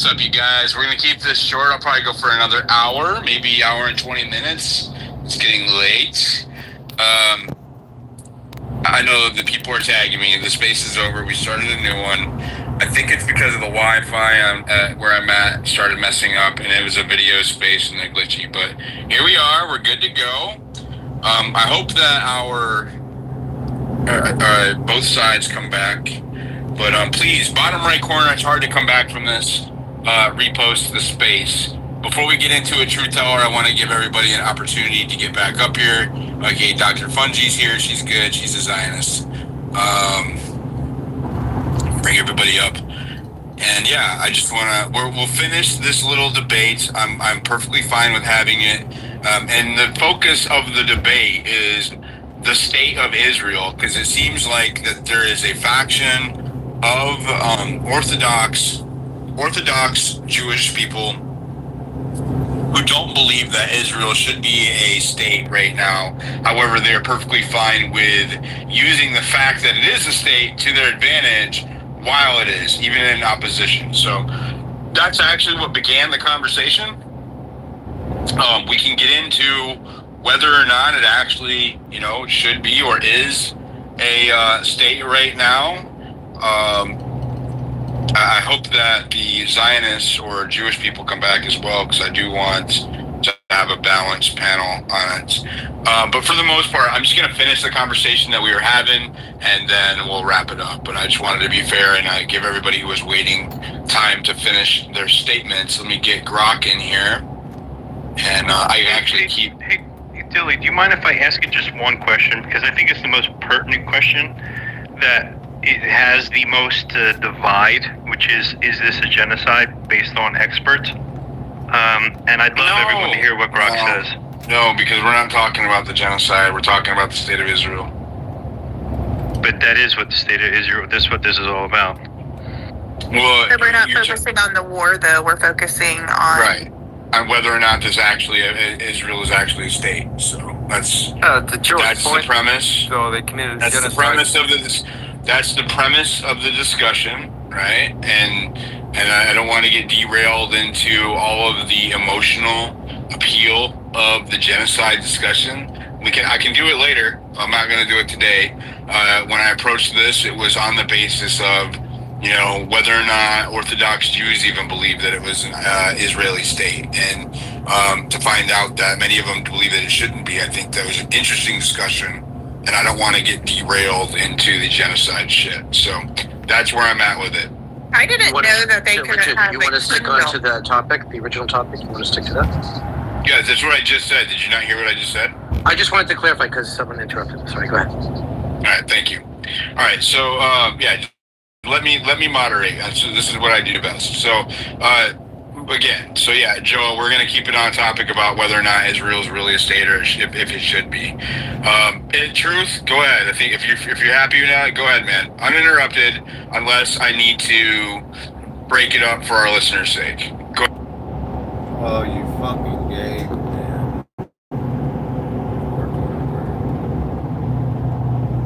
up, you guys? We're going to keep this short. I'll probably go for another hour, maybe hour and 20 minutes. It's getting late. I know the people are tagging me. The space is over. We started a new one. I think it's because of the Wi-Fi where I'm at started messing up, and it was a video space and they're glitchy. But here we are. We're good to go. I hope that our both sides come back. But please, bottom right corner, it's hard to come back from this. Repost the space. Before we get into a truth teller, I want to give everybody an opportunity to get back up here. Okay, Dr. Fungi's here. She's good. She's a Zionist. Bring everybody up. And yeah, I just want to, we'll finish this little debate. I'm perfectly fine with having it. And the focus of the debate is the state of Israel, because it seems like that there is a faction of Orthodox Jewish people who don't believe that Israel should be a state right now. However, they are perfectly fine with using the fact that it is a state to their advantage while it is, even in opposition. So that's actually what began the conversation. We can get into whether or not it actually, should be or is a state right now. I hope that the Zionists or Jewish people come back as well, because I do want to have a balanced panel on it. But for the most part, I'm just going to finish the conversation that we were having, and then we'll wrap it up. But I just wanted to be fair and I give everybody who was waiting time to finish their statements. Let me get Grok in here. And I actually keep... Hey, Dilly, do you mind if I ask you just one question? Because I think it's the most pertinent question that it has the most divide, which is this a genocide based on experts? And I'd love everyone to hear what Grok says. No, because we're not talking about the genocide. We're talking about the state of Israel. But that is what the state of Israel, that's what this is all about. Well, so we're not focusing on the war, though. We're focusing on... Right. On whether or not this actually, Israel is actually a state. So that's the premise. So they committed genocide. That's the premise of the discussion, right? And I don't want to get derailed into all of the emotional appeal of the genocide discussion. I can do it later. I'm not going to do it today. When I approached this, it was on the basis of, whether or not Orthodox Jews even believe that it was an Israeli state. And to find out that many of them believe that it shouldn't be, I think that was an interesting discussion. And I don't want to get derailed into the genocide shit. So that's where I'm at with it. I didn't know that they could have... You want to stick on to the topic, the original topic? You want to stick to that? Yeah, that's what I just said. Did you not hear what I just said? I just wanted to clarify because someone interrupted. Sorry, go ahead. All right, thank you. All right, so let me moderate. So this is what I do best. So again, Joel, we're going to keep it on topic about whether or not Israel is really a state or if it should be. In truth, go ahead. I think if you're happy with that, go ahead, man. Uninterrupted, unless I need to break it up for our listeners' sake. Go ahead. Oh, you fucking gay, man.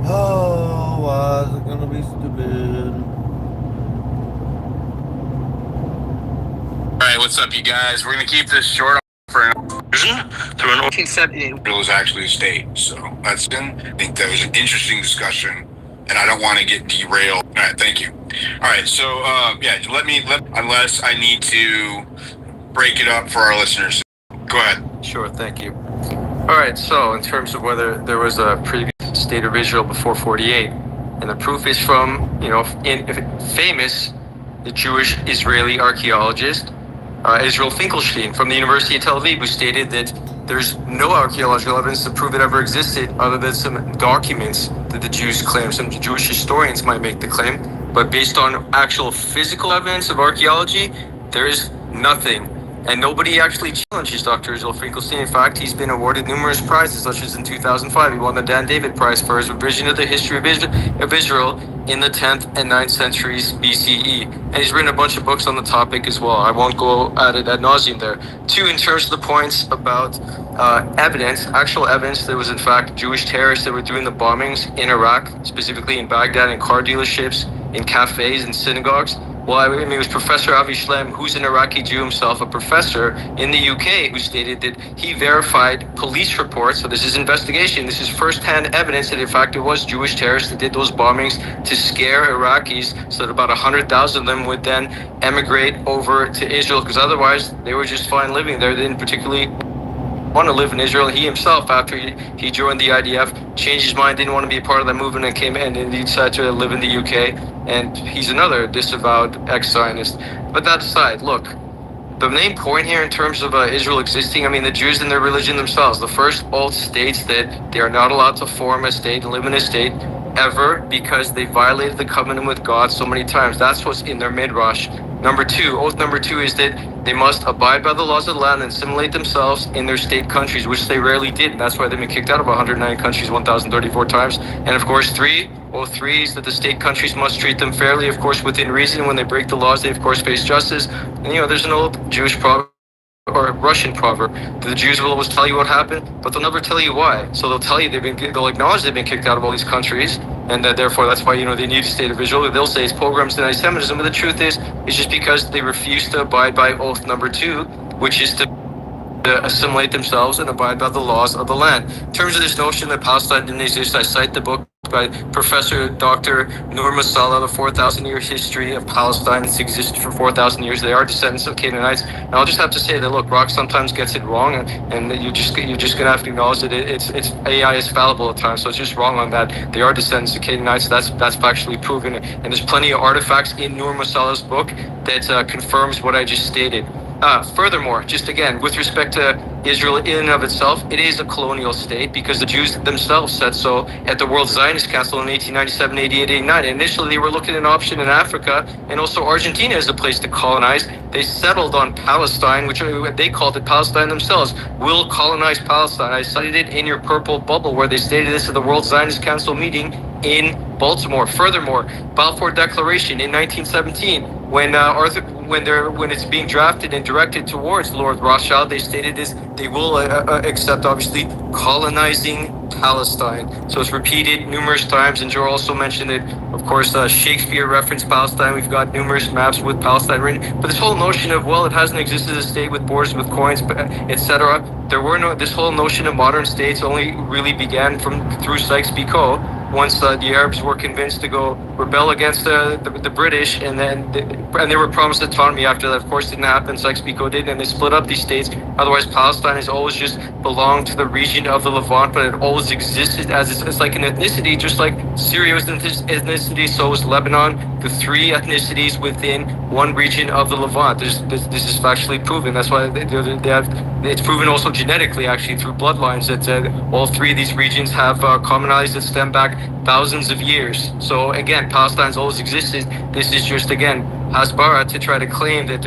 Oh, why is it gonna be stupid? All right, what's up, you guys? We're going to keep this short for an through an 1978. Israel is actually a state, so I think that was an interesting discussion, and I don't want to get derailed. All right, thank you. All right, so unless I need to break it up for our listeners. Go ahead. Sure, thank you. All right, so in terms of whether there was a previous state of Israel before 48, and the proof is from, famous, the Jewish Israeli archaeologist, Israel Finkelstein from the University of Tel Aviv, who stated that there's no archaeological evidence to prove it ever existed other than some documents that the Jews claim. Some Jewish historians might make the claim, but based on actual physical evidence of archaeology, there is nothing. And nobody actually challenges Dr. Israel Finkelstein. In fact, he's been awarded numerous prizes, such as in 2005, he won the Dan David Prize for his revision of the history of Israel in the 10th and 9th centuries BCE. And he's written a bunch of books on the topic as well. I won't go at it ad nauseum there. Two, in terms of the points about actual evidence, there was in fact Jewish terrorists that were doing the bombings in Iraq, specifically in Baghdad, in car dealerships, in cafes and synagogues. Well, I mean, it was Professor Avi Shlem, who's an Iraqi Jew himself, a professor in the UK, who stated that he verified police reports. So this is investigation. This is firsthand evidence that, in fact, it was Jewish terrorists that did those bombings to scare Iraqis, so that about 100,000 of them would then emigrate over to Israel, because otherwise they were just fine living there. They didn't particularly want to live in Israel. He himself, after he joined the IDF, changed his mind, didn't want to be a part of that movement, and came and he decided to live in the UK. And he's another disavowed ex-Zionist. But that aside, look, the main point here in terms of Israel existing, I mean, the Jews and their religion themselves, the first oath states that they are not allowed to form a state and live in a state ever, because they violated the covenant with God so many times. That's what's in their midrash. Oath number two is that they must abide by the laws of the land and assimilate themselves in their state countries, which they rarely did. And that's why they've been kicked out of 109 countries 1,034 times. And of course, oath three is that the state countries must treat them fairly, of course, within reason. When they break the laws, they of course face justice. And there's an old Jewish proverb or Russian proverb. The Jews will always tell you what happened, but they'll never tell you why. So they'll tell you they'll acknowledge they've been kicked out of all these countries, and that therefore that's why they need a state of Israel. They'll say it's pogroms and anti-Semitism, but the truth is, it's just because they refuse to abide by oath number two, which is to assimilate themselves and abide by the laws of the land. In terms of this notion that Palestine didn't exist, I cite the book by Professor Dr. Nur Masala, The 4,000-Year History of Palestine. It's existed for 4,000 years. They are descendants of Canaanites. And I'll just have to say that, look, Rock sometimes gets it wrong, and you're just going to have to acknowledge that it's AI is fallible at times, so it's just wrong on that. They are descendants of Canaanites. That's factually proven. And there's plenty of artifacts in Nur Masala's book that confirms what I just stated. Furthermore, just again, with respect to Israel in and of itself, it is a colonial state because the Jews themselves said so at the World Zionist Council in 1897, 88, 89. Initially, they were looking at an option in Africa and also Argentina as a place to colonize. They settled on Palestine, which they called it Palestine themselves. We'll colonize Palestine. I cited it in your purple bubble where they stated this at the World Zionist Council meeting in Baltimore. Furthermore, Balfour Declaration in 1917, when it's being drafted and directed towards Lord Rothschild, they stated this: they will accept, obviously, colonizing Palestine. So it's repeated numerous times, and Joe also mentioned it. Of course, Shakespeare referenced Palestine. We've got numerous maps with Palestine written. But this whole notion of, well, it hasn't existed as a state with borders, with coins, etc. This whole notion of modern states only really began through Sykes-Picot. Once the Arabs were convinced to go rebel against the British, and they were promised autonomy after that. Of course, didn't happen. Sykes-Picot did, and they split up these states. Otherwise, Palestine has always just belonged to the region of the Levant, but it always existed as it's like an ethnicity, just like Syria was an ethnicity, so was Lebanon. The three ethnicities within one region of the Levant. This is factually proven. That's why they have. It's proven also genetically, actually, through bloodlines, that all three of these regions have commonalities that stem back thousands of years. So again, Palestine's always existed. This is just, again, Hasbara to try to claim that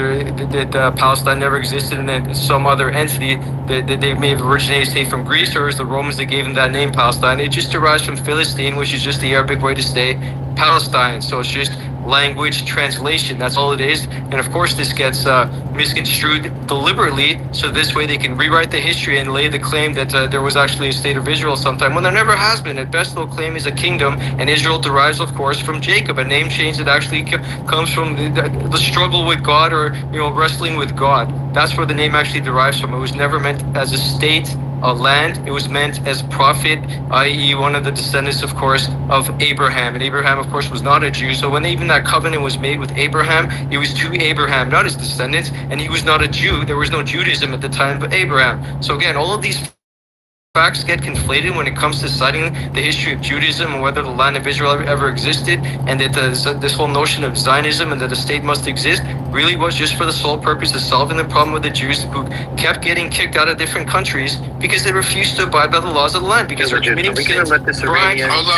Palestine never existed and that some other entity that they may have originated, say, from Greece, or it was the Romans that gave them that name, Palestine. It just derives from Philistine, which is just the Arabic way to say Palestine. So it's just language translation. That's all it is. And of course, this gets misconstrued deliberately, so this way they can rewrite the history and lay the claim that there was actually a state of Israel sometime, when there never has been. At best, they'll claim is a kingdom, and Israel derives, of course, from Jacob, a name change that actually comes from the struggle with God, or wrestling with God. That's where the name actually derives from. It was never meant as a state, a land. It was meant as prophet, i.e. one of the descendants, of course, of Abraham. And Abraham, of course, was not a Jew. So when even that covenant was made with Abraham, it was to Abraham, not his descendants. And he was not a Jew. There was no Judaism at the time of Abraham. So again, all of these facts get conflated when it comes to citing the history of Judaism and whether the land of Israel ever existed, and that this whole notion of Zionism and that a state must exist really was just for the sole purpose of solving the problem with the Jews who kept getting kicked out of different countries because they refused to abide by the laws of the land, because they're committing sins. Let this Iranian... Hold on.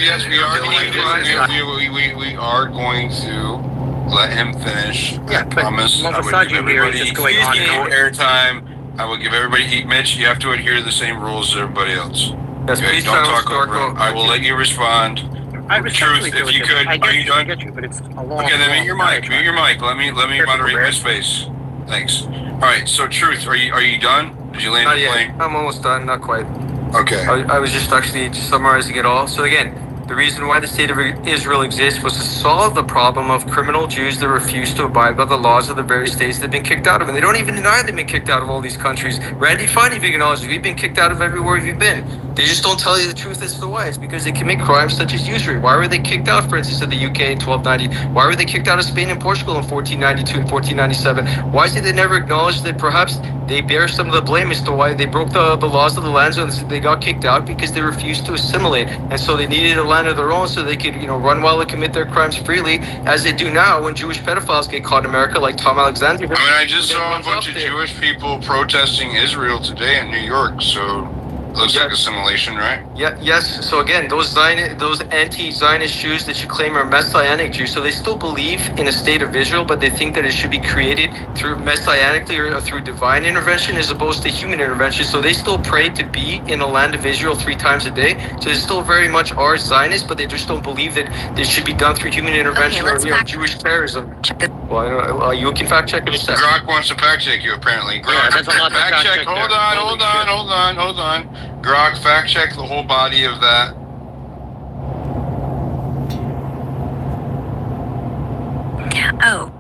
Yes, we are going to let him finish. I promise. I would give everybody equal airtime. I will give everybody. Mitch, you have to adhere to the same rules as everybody else. Yes, okay, don't talk over him. I will let you respond. Truth, if you could. Are you done? Okay, then mute your mic. Mute your mic. Let me moderate my space. Thanks. All right. So, Truth, are you done? Did you land the plane? I'm almost done. Not quite. Okay. I was just actually summarizing it all. So again, The reason why the state of Israel exists was to solve the problem of criminal Jews that refuse to abide by the laws of the very states they've been kicked out of. And they don't even deny they've been kicked out of all these countries. Randy Feinberg acknowledges we've been kicked out of everywhere we've been. They just don't tell you the truth as to why. It's because they commit crimes such as usury. Why were they kicked out, for instance, of the UK in 1290? Why were they kicked out of Spain and Portugal in 1492 and 1497? Why did they never acknowledge that perhaps they bear some of the blame as to why they broke the laws of the land, so they got kicked out because they refused to assimilate, and so they needed a land of their own so they could, run wild and commit their crimes freely, as they do now when Jewish pedophiles get caught in America, like Tom Alexander. I mean, I just saw a bunch of Jewish people protesting Israel today in New York, so looks like assimilation, right? Yeah. Yes. So again, those anti-Zionist Jews that you claim are Messianic Jews, so they still believe in a state of Israel, but they think that it should be created through messianically or through divine intervention as opposed to human intervention. So they still pray to be in the land of Israel 3 times a day. So they still very much are Zionists, but they just don't believe that this should be done through human intervention or Jewish terrorism. Well, you can fact check it a second. Grok wants to fact check you, apparently. Grok, that's a lot to fact check. Hold on. Grok, fact check the whole body of that. Oh.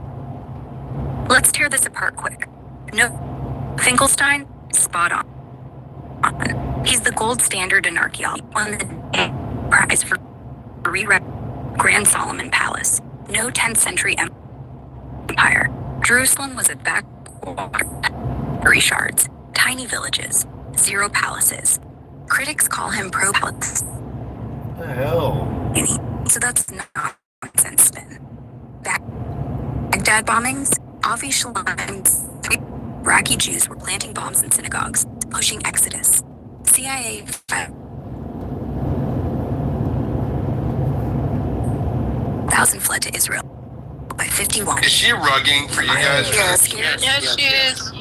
Let's tear this apart quick. No, Finkelstein, spot on. He's the gold standard in archaeology. Won the prize for Grand Solomon Palace. No 10th century empire. Jerusalem was a backwater shards, tiny villages, 0 palaces. Critics call him pro-palace. What the hell? So that's nonsense spin. Baghdad bombings, Avi Shalim's 3 Iraqi Jews were planting bombs in synagogues, pushing exodus. CIA thousand fled to Israel by 51. Is she rugging for you guys? Yes, she is.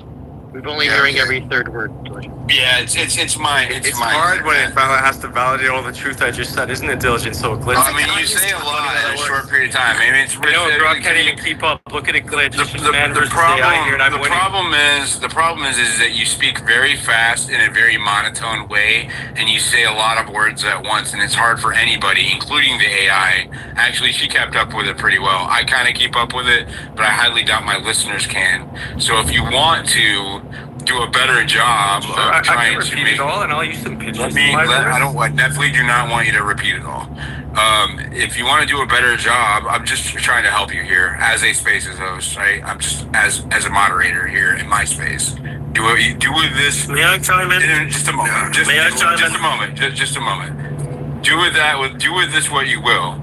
We're only hearing every third word. Yeah, it's mine. It's hard when it has to validate all the truth I just said, isn't it, Diligent? So glitch. I mean, you say a lot in a short period of time. I mean, it's Grok can't even keep up. Look at it, glitch. The problem is that you speak very fast in a very monotone way, and you say a lot of words at once, and it's hard for anybody, including the AI. Actually, she kept up with it pretty well. I kind of keep up with it, but I highly doubt my listeners can. So if you want to do a better job of trying to make it all, and I'll use some pitches. I definitely do not want you to repeat it all. If you want to do a better job, I'm just trying to help you here as a Spaces host, right? I'm just as a moderator here in my space. Do with this. May I chime in? Just a moment. Just a moment. Do with this what you will.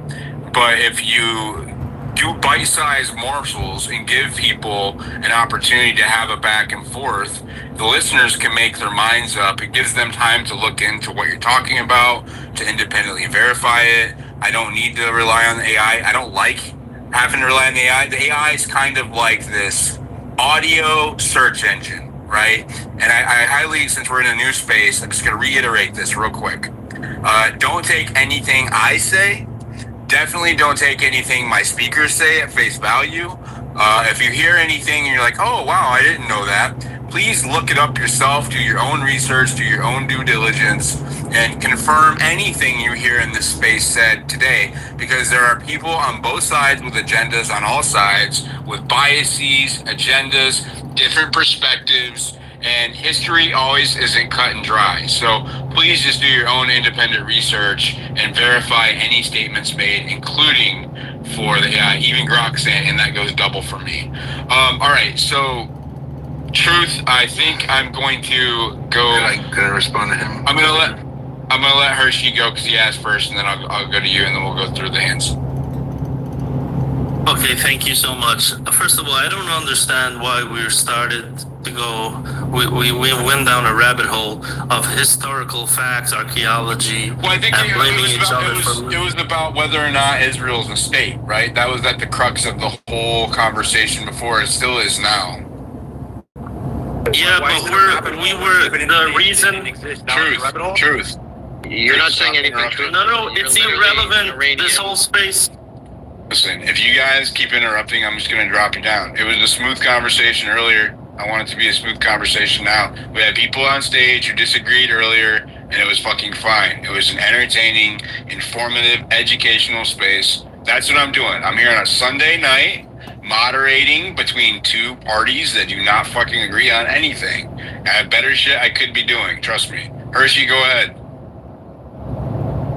But if you do bite-sized morsels and give people an opportunity to have a back and forth, the listeners can make their minds up. It gives them time to look into what you're talking about, to independently verify it. I don't need to rely on the AI. I don't like having to rely on the AI. The AI is kind of like this audio search engine, right? And I highly, since we're in a new space, I'm just going to reiterate this real quick. Don't take anything I say. Definitely don't take anything my speakers say at face value. If you hear anything and you're like, oh, wow, I didn't know that, please look it up yourself, do your own research, do your own due diligence, and confirm anything you hear in this space said today, because there are people on both sides with agendas on all sides, with biases, agendas, different perspectives, and history always isn't cut and dry. So please just do your own independent research and verify any statements made, including for the AI, even Grok saying, and that goes double for me. All right, so Truth, I think I'm going to go. Can I respond to him? I'm gonna let Hershey go because he asked first, and then I'll go to you, and then we'll go through the hands. Okay, thank you so much. First of all, I don't understand why we started to go. We went down a rabbit hole of historical facts, archaeology, well, I think and blaming each other it was about whether or not Israel's a state, right? That was at the crux of the whole conversation before. It still is now. Yeah, but we were the reason. Truth. You're not saying anything true. No, it's irrelevant. This whole space. Listen, if you guys keep interrupting, I'm just going to drop you down. It was a smooth conversation earlier. I want it to be a smooth conversation now. We had people on stage who disagreed earlier, and it was fucking fine. It was an entertaining, informative, educational space. That's what I'm doing. I'm here on a Sunday night, moderating between two parties that do not fucking agree on anything. I have better shit I could be doing, trust me. Hershey, go ahead.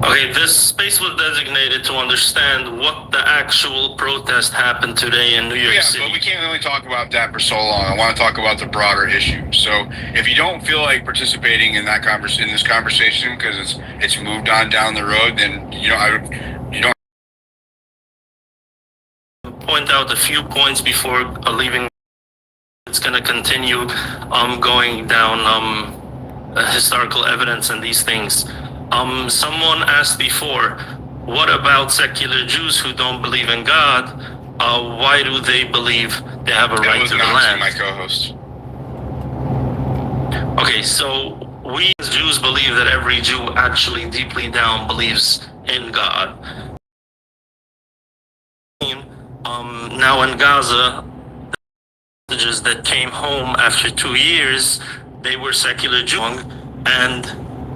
Okay, this space was designated to understand what the actual protest happened today in New York City. But we can't really talk about that for so long. I want to talk about the broader issue. So if you don't feel like participating in that in this conversation because it's moved on down the road, then you don't point out a few points before leaving. It's going to continue going down historical evidence and these things. Someone asked before, what about secular Jews who don't believe in God? Why do they believe they have a right to the land? My co-host. Okay, so we as Jews believe that every Jew actually deeply down believes in God. Now in Gaza, the hostages that came home after 2 years, they were secular Jews, and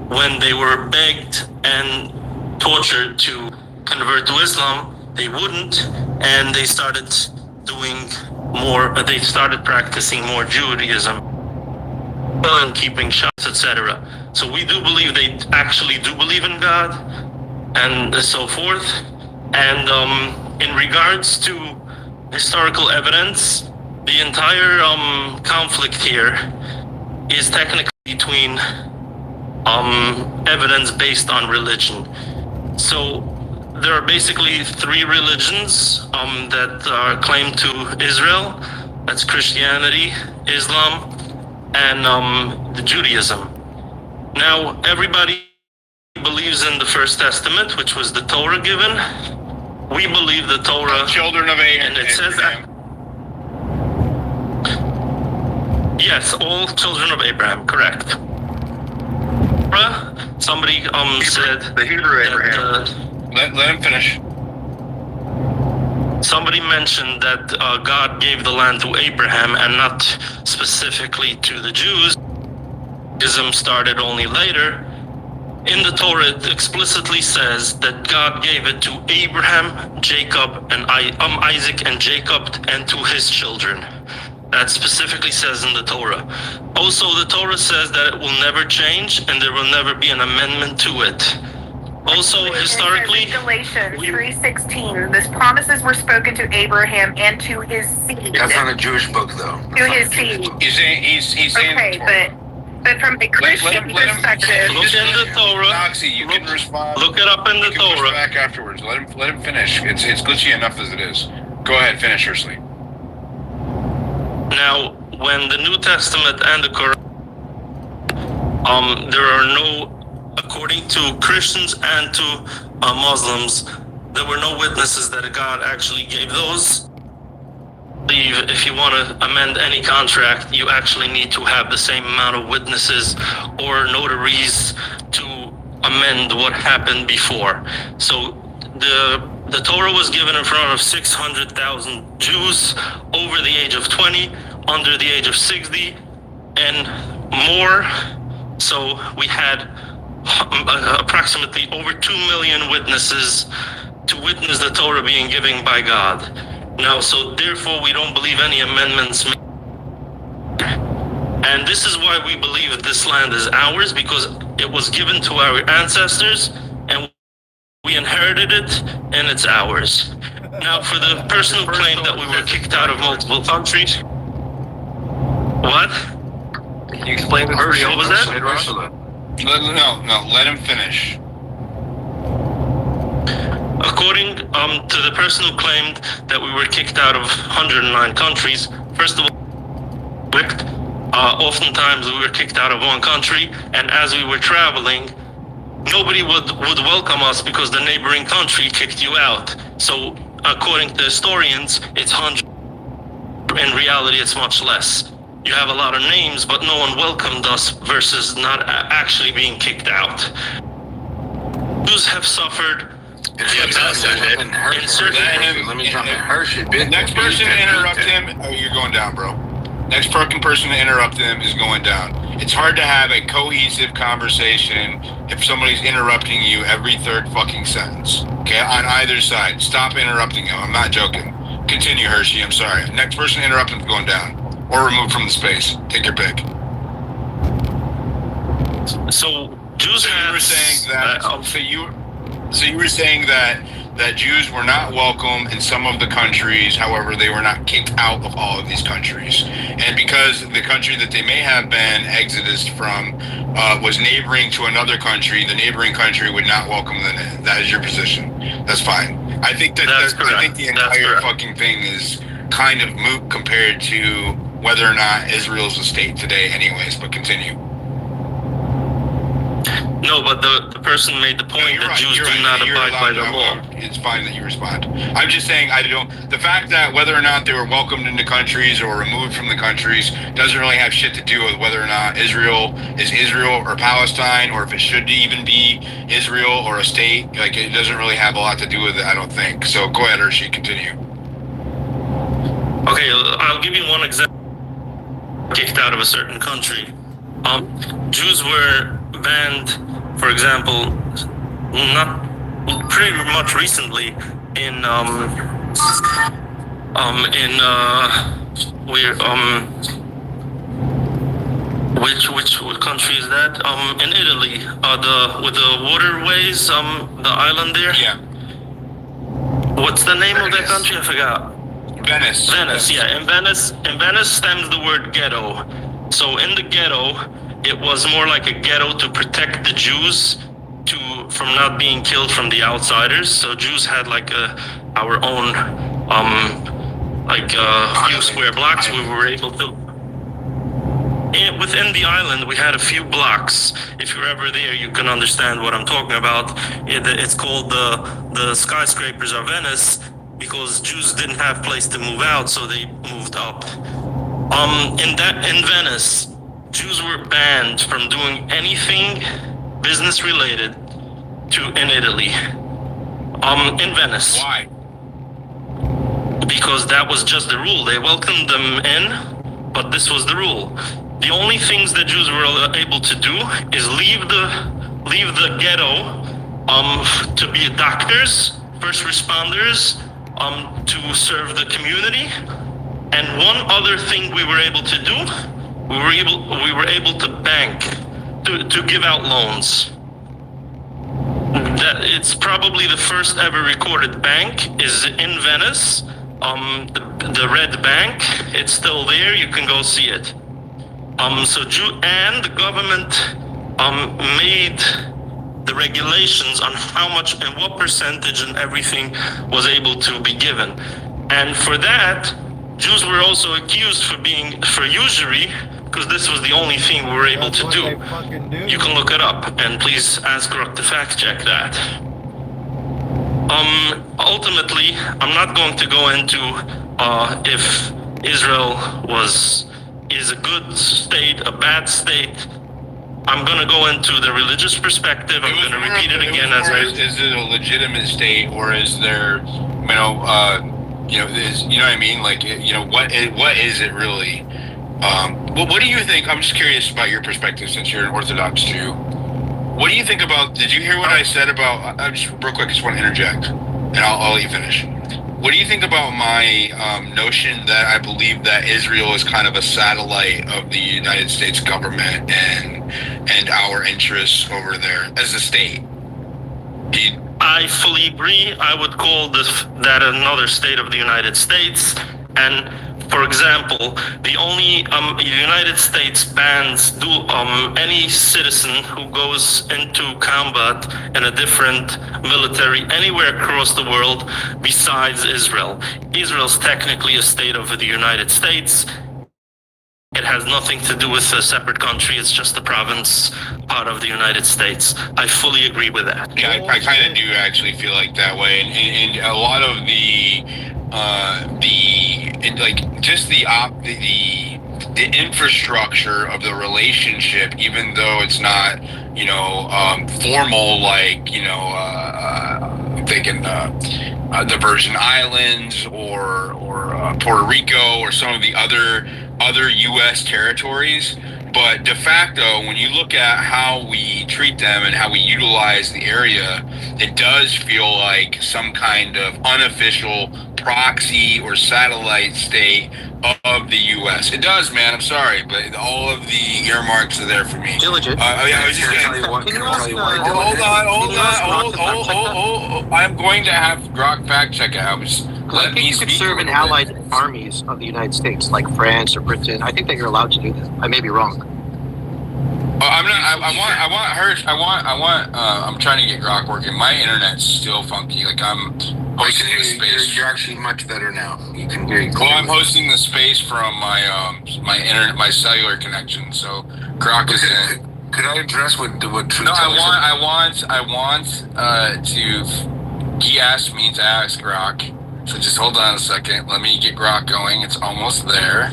when they were begged and tortured to convert to Islam, they wouldn't, and they started practicing more Judaism and keeping shots, etc. So we do believe they actually do believe in God and so forth. And in regards to historical evidence, the entire conflict here is technically between evidence based on religion. So there are basically three religions that are claimed to Israel. That's Christianity, Islam, and the Judaism. Now, everybody believes in the First Testament, which was the Torah given. We believe the Torah. Children of Abraham. And it says that. Yes, all children of Abraham, correct. Somebody said the Hebrew Abraham. Let him finish. Somebody mentioned that God gave the land to Abraham and not specifically to the Jews. Judaism started only later. In the Torah, it explicitly says that God gave it to Abraham, Jacob, and Isaac and Jacob, and to his children. That specifically says in the Torah. Also, the Torah says that it will never change and there will never be an amendment to it. Also, historically, Galatians 3:16. These promises were spoken to Abraham and to his seed. That's not a Jewish book, though. To his seed. He's saying Okay, but from a Christian perspective, look in the Torah. Noxie, you can respond. Look it up in the Torah. Back afterwards. Let him finish. It's glitchy enough as it is. Go ahead, finish, Ursley. Now, when the New Testament and the Quran, there are no, according to Christians and to Muslims, there were no witnesses that God actually gave those. If you want to amend any contract, you actually need to have the same amount of witnesses or notaries to amend what happened before. So the Torah was given in front of 600,000 Jews over the age of 20, under the age of 60, and more. So we had approximately over 2 million witnesses to witness the Torah being given by God. Now, so therefore we don't believe any amendments made. And this is why we believe that this land is ours, because it was given to our ancestors and we inherited it, and it's ours. Now, for the person who claimed that we were kicked out of multiple countries, what? Can you explain this? What was that? Let him finish. According to the person who claimed that we were kicked out of 109 countries, first of all, oftentimes we were kicked out of one country, and as we were traveling, nobody would welcome us because the neighboring country kicked you out. So according to historians, it's 100. In reality, it's much less. You have a lot of names, but no one welcomed us versus not actually being kicked out. Jews have suffered. Let him jump in. Next person to interrupt him. Oh, you're going down, bro. Next fucking person to interrupt them is going down. It's hard to have a cohesive conversation if somebody's interrupting you every third fucking sentence. Okay, on either side. Stop interrupting them. I'm not joking. Continue, Hershey. I'm sorry. Next person to interrupt them is going down. Or removed from the space. Take your pick. So Jews So you have were saying that. So you were saying that Jews were not welcome in some of the countries. However, they were not kicked out of all of these countries. And because the country that they may have been exodus from was neighboring to another country, the neighboring country would not welcome them in. That is your position. That's fine. I think that I think the entire fucking thing is kind of moot compared to whether or not Israel's a state today, anyways. But continue. No, but the person made the point that Jews do not abide by the law. It's fine that you respond. I'm just saying, the fact that whether or not they were welcomed into countries or removed from the countries doesn't really have shit to do with whether or not Israel is Israel or Palestine, or if it should even be Israel or a state. Like, it doesn't really have a lot to do with it, I don't think. So go ahead, Hershey, continue. Okay, I'll give you one example. Kicked out of a certain country. Jews were banned, for example, not pretty much recently in which country is that? In Italy, with the waterways, the island there. Yeah. What's the name of that country? I forgot. Venice. Venice, yeah. In Venice stems the word ghetto. So in the ghetto, it was more like a ghetto to protect the Jews from not being killed from the outsiders. So Jews had like our own few square blocks. We were able to. And within the island, we had a few blocks. If you're ever there, you can understand what I'm talking about. It's called the skyscrapers of Venice, because Jews didn't have place to move out, so they moved up. In Venice, Jews were banned from doing anything business related in Italy. In Venice. Why? Because that was just the rule. They welcomed them in, but this was the rule. The only things that Jews were able to do is leave the ghetto to be doctors, first responders, to serve the community. And one other thing we were able to do, we were able to bank, to give out loans. That it's probably the first ever recorded bank is in Venice. The Red Bank, it's still there. You can go see it. And the government made the regulations on how much and what percentage and everything was able to be given. And for that, Jews were also accused for usury, because this was the only thing we were able to do. You can look it up, and please ask Rook to fact check that. Ultimately, I'm not going to go into if Israel is a good state, a bad state. I'm going to go into the religious perspective. I'm going to repeat it again Is it a legitimate state, or is there, is, you know what I mean? Like, what is it really? What do you think? I'm just curious about your perspective, since you're an Orthodox Jew. What do you think about? Did you hear what I said about? Just real quick, I just want to interject, and I'll let you finish. What do you think about my notion that I believe that Israel is kind of a satellite of the United States government and our interests over there as a state? I fully agree. I would call that another state of the United States. And for example, the only United States bans any citizen who goes into combat in a different military anywhere across the world besides Israel. Israel's technically a state of the United States. It has nothing to do with a separate country. It's just a province, part of the United States. I fully agree with that. Yeah, I kind of do actually feel like that way, and a lot of the infrastructure of the relationship, even though it's not formal, like I'm thinking the Virgin Islands or Puerto Rico or some of the other other U.S. territories. But de facto, when you look at how we treat them and how we utilize the area, it does feel like some kind of unofficial proxy or satellite state of the U.S. It does, man. I'm sorry, but all of the earmarks are there for me. Diligent. I was just Can I gonna. tell you what? Can Can you I tell you why? hold on. I'm going to have Grok fact check it. I think you could serve in allied armies of the United States, like France or Britain. I think that you're allowed to do that. I may be wrong. I'm not. I want Hirsch. I'm trying to get Grok working. My internet's still funky. Like I'm hosting the space. You're actually much better now. You can hear you. Well, I'm hosting the space from my internet, my cellular connection. So Grok is in. Could I address what? No, I want to. He asked me to ask Grok. So just hold on a second. Let me get Grok going. It's almost there.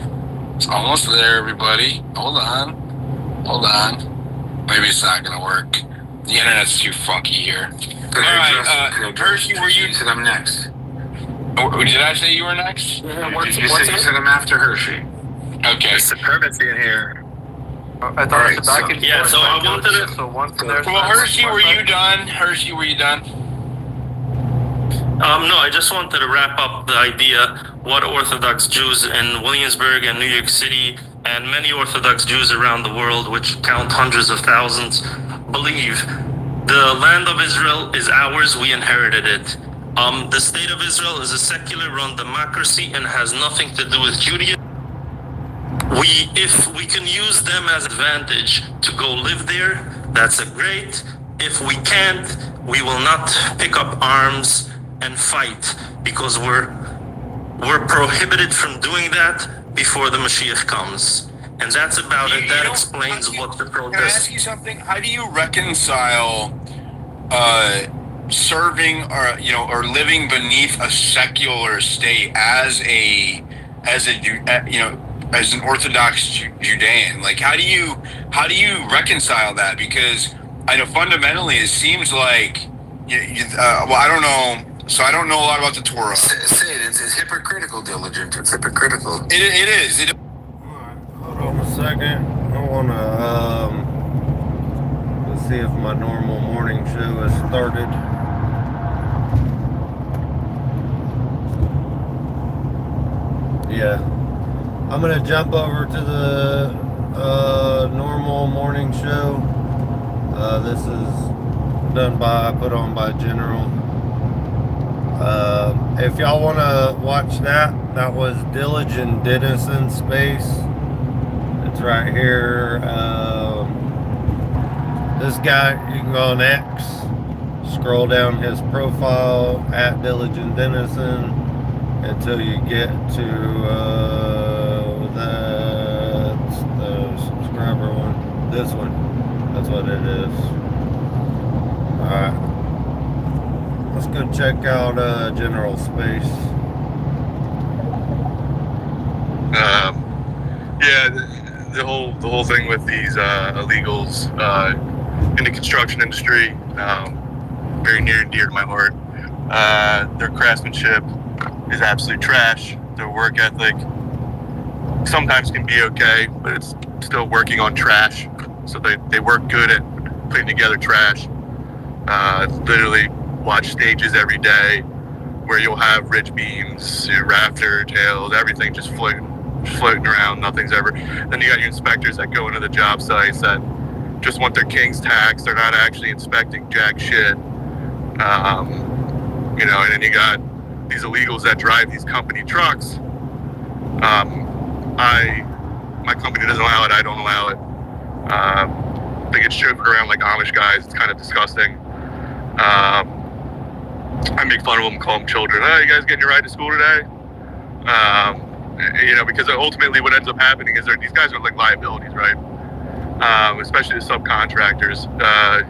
It's almost there, everybody. Hold on. Maybe it's not gonna work. The internet's too funky here. Hershey, were you? Said I'm next. Oh, did I say you were next? You said I'm after Hershey. Okay. There's supremacy in here. I thought it was back and Yeah, forth. so I wanted to. So once there's Well, Hershey, were you done? No, I just wanted to wrap up the idea what Orthodox Jews in Williamsburg and New York City and many Orthodox Jews around the world, which count hundreds of thousands, believe. The land of Israel is ours, we inherited it. The state of Israel is a secular run democracy and has nothing to do with Judaism. If we can use them as advantage to go live there, that's a great. If we can't, we will not pick up arms and fight because we're prohibited from doing that before the Mashiach comes. And that's about it. That explains what the protest. Can I ask you something? How do you reconcile serving or living beneath a secular state as an Orthodox Judean? Like, how do you reconcile that? Because I know fundamentally it seems like I don't know. So I don't know a lot about the Torah. Say it. It's hypocritical, Diligent. It's hypocritical. It is. Alright, hold on a second. I wanna let's see if my normal morning show has started. Yeah. I'm gonna jump over to the normal morning show. This is put on by General. If y'all want to watch that was Diligent Dennison Space. It's right here. This guy, you can go on X, scroll down his profile at Diligent Dennison until you get to that's the subscriber one. This one. That's what it is. Alright. Let's go check out General Space. The whole thing with these illegals in the construction industry, very near and dear to my heart. Their craftsmanship is absolute trash. Their work ethic sometimes can be okay, but it's still working on trash. So they work good at putting together trash. Literally watch stages every day where you'll have ridge beams, rafter tails, everything just floating around. Nothing's ever. Then you got your inspectors that go into the job sites that just want their king's tax. They're not actually inspecting jack shit. And then you got these illegals that drive these company trucks. My company doesn't allow it. I don't allow it. They get chauffeured around like Amish guys. It's kind of disgusting. I make fun of them, call them children. Oh, you guys getting your ride to school today? Because ultimately what ends up happening is these guys are like liabilities, right? Especially the subcontractors.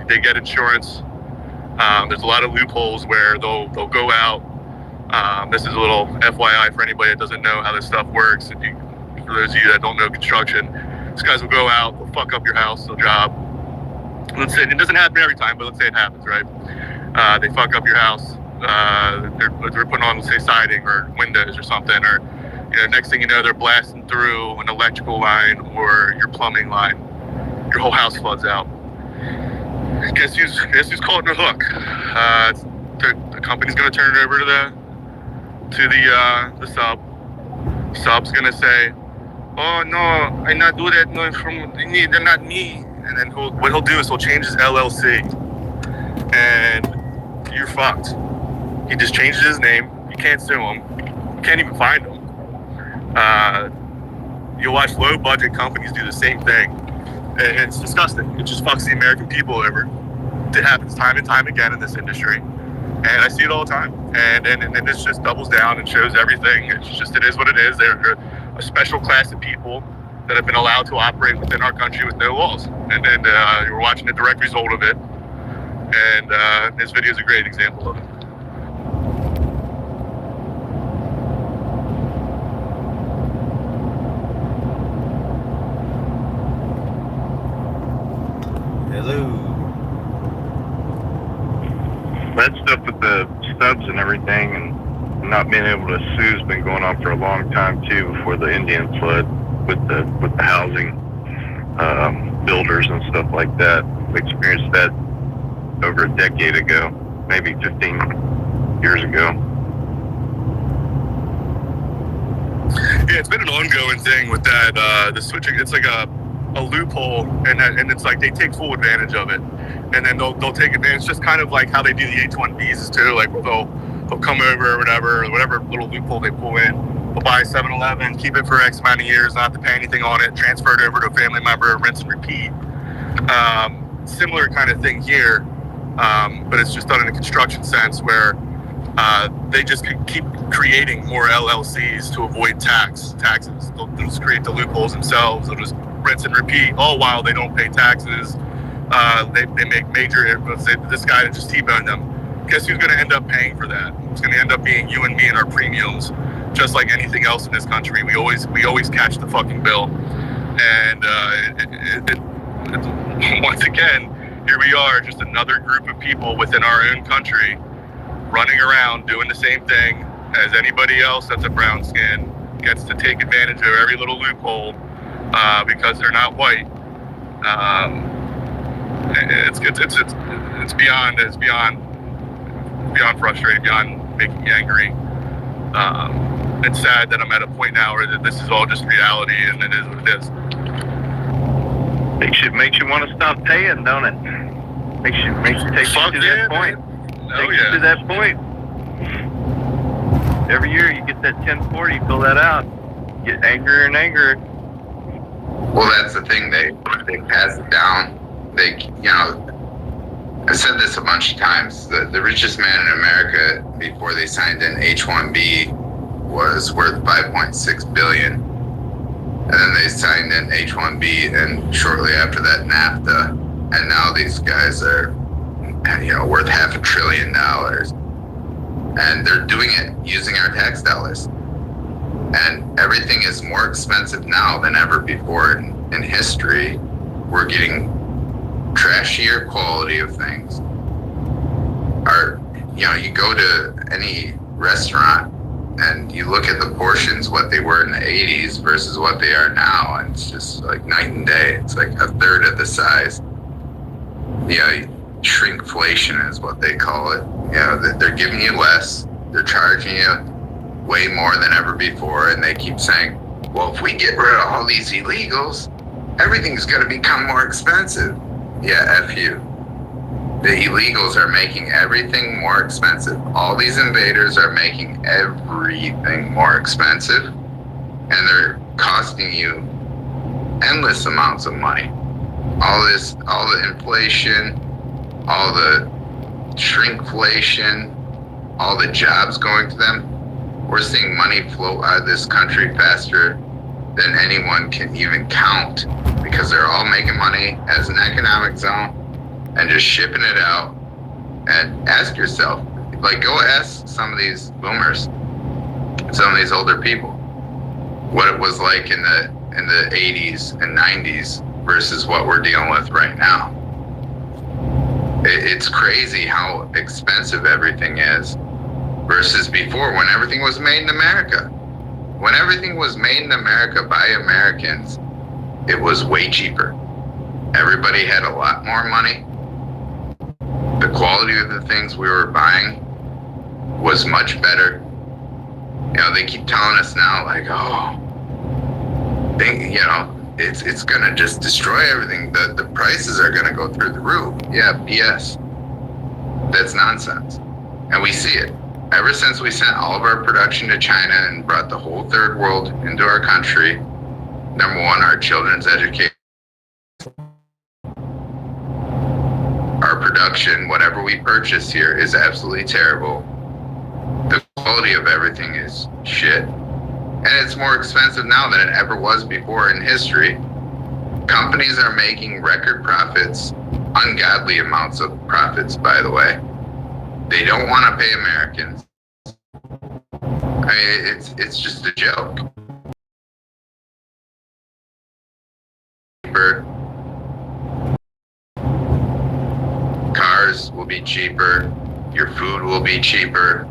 They get insurance. There's a lot of loopholes where they'll go out. This is a little FYI for anybody that doesn't know how this stuff works. For those of you that don't know construction, these guys will go out, they'll fuck up your house, the job. Let's say it doesn't happen every time, but let's say it happens, right? They fuck up your house. They're putting on, let's say, siding or windows or something, or next thing you know, they're blasting through an electrical line or your plumbing line. Your whole house floods out. Guess who's caught in the hook? The company's gonna turn it over to the sub. Sub's gonna say, "Oh no, I not do that. No, they're not me." And then what he'll do is he'll change his LLC, and you're fucked. He just changes his name. You can't sue him. You can't even find him. You'll watch low budget companies do the same thing. And it's disgusting. It just fucks the American people over. It happens time and time again in this industry. And I see it all the time. And this just doubles down and shows everything. It is what it is. They're a special class of people that have been allowed to operate within our country with no laws. And then you're watching the direct result of it. And this video is a great example of it. Hello. That stuff with the stubs and everything and not being able to sue has been going on for a long time too, before the Indian flood with the housing builders and stuff like that. We experienced that over a decade ago, maybe 15 years ago. Yeah, it's been an ongoing thing with that. The switching, it's like a loophole, and it's like they take full advantage of it, and then they'll take advantage, just kind of like how they do the H-1Bs too, like they'll come over or whatever little loophole they pull in. They'll buy 7-Eleven, keep it for X amount of years, not have to pay anything on it, transfer it over to a family member, rinse and repeat. Similar kind of thing here, but it's just done in a construction sense where they just keep creating more LLCs to avoid taxes. They'll just create the loopholes themselves. They'll just rinse and repeat, all while they don't pay taxes. They make major, let's say this guy that just T-boned them. Guess who's going to end up paying for that? It's going to end up being you and me and our premiums, just like anything else in this country. We always catch the fucking bill. And once again, here we are, just another group of people within our own country running around doing the same thing as anybody else that's a brown skin, gets to take advantage of every little loophole because they're not white. It's beyond frustrating, beyond making me angry. It's sad that I'm at a point now where this is all just reality, and it is what it is. Makes you want to stop paying, don't it? Makes you take you to that point. Take you to that point. Every year you get that 1040, fill that out. Get angrier and angrier. Well, that's the thing. They pass it down. I've said this a bunch of times. The richest man in America before they signed an H-1B was worth $5.6 billion. And then they signed an H-1B, and shortly after that, NAFTA. And now these guys are, worth $500 billion. And they're doing it using our tax dollars. And everything is more expensive now than ever before in history. We're getting trashier quality of things. You go to any restaurant and you look at the portions, what they were in the 80s versus what they are now, and it's just like night and day. It's like a third of the size. Shrinkflation is what they call it. They're giving you less, they're charging you way more than ever before, and they keep saying, well, if we get rid of all these illegals, everything's going to become more expensive. Yeah, F you. The illegals are making everything more expensive. All these invaders are making everything more expensive, and they're costing you endless amounts of money. All the inflation, all the shrinkflation, all the jobs going to them. We're seeing money flow out of this country faster than anyone can even count, because they're all making money as an economic zone and just shipping it out. And ask yourself, go ask some of these boomers, some of these older people, what it was like in the 80s and 90s versus what we're dealing with right now. It's crazy how expensive everything is versus before, when everything was made in America. When everything was made in America by Americans, it was way cheaper. Everybody had a lot more money. The quality of the things we were buying was much better. You know, they keep telling us now, like, oh, it's gonna just destroy everything. The prices are gonna go through the roof. Yeah, BS. That's nonsense. And we see it. Ever since we sent all of our production to China and brought the whole third world into our country, number one, our children's education, our production, whatever we purchase here is absolutely terrible. The quality of everything is shit. And it's more expensive now than it ever was before in history. Companies are making record profits, ungodly amounts of profits, by the way. They don't want to pay Americans. I mean, it's just a joke. Cars will be cheaper. Your food will be cheaper.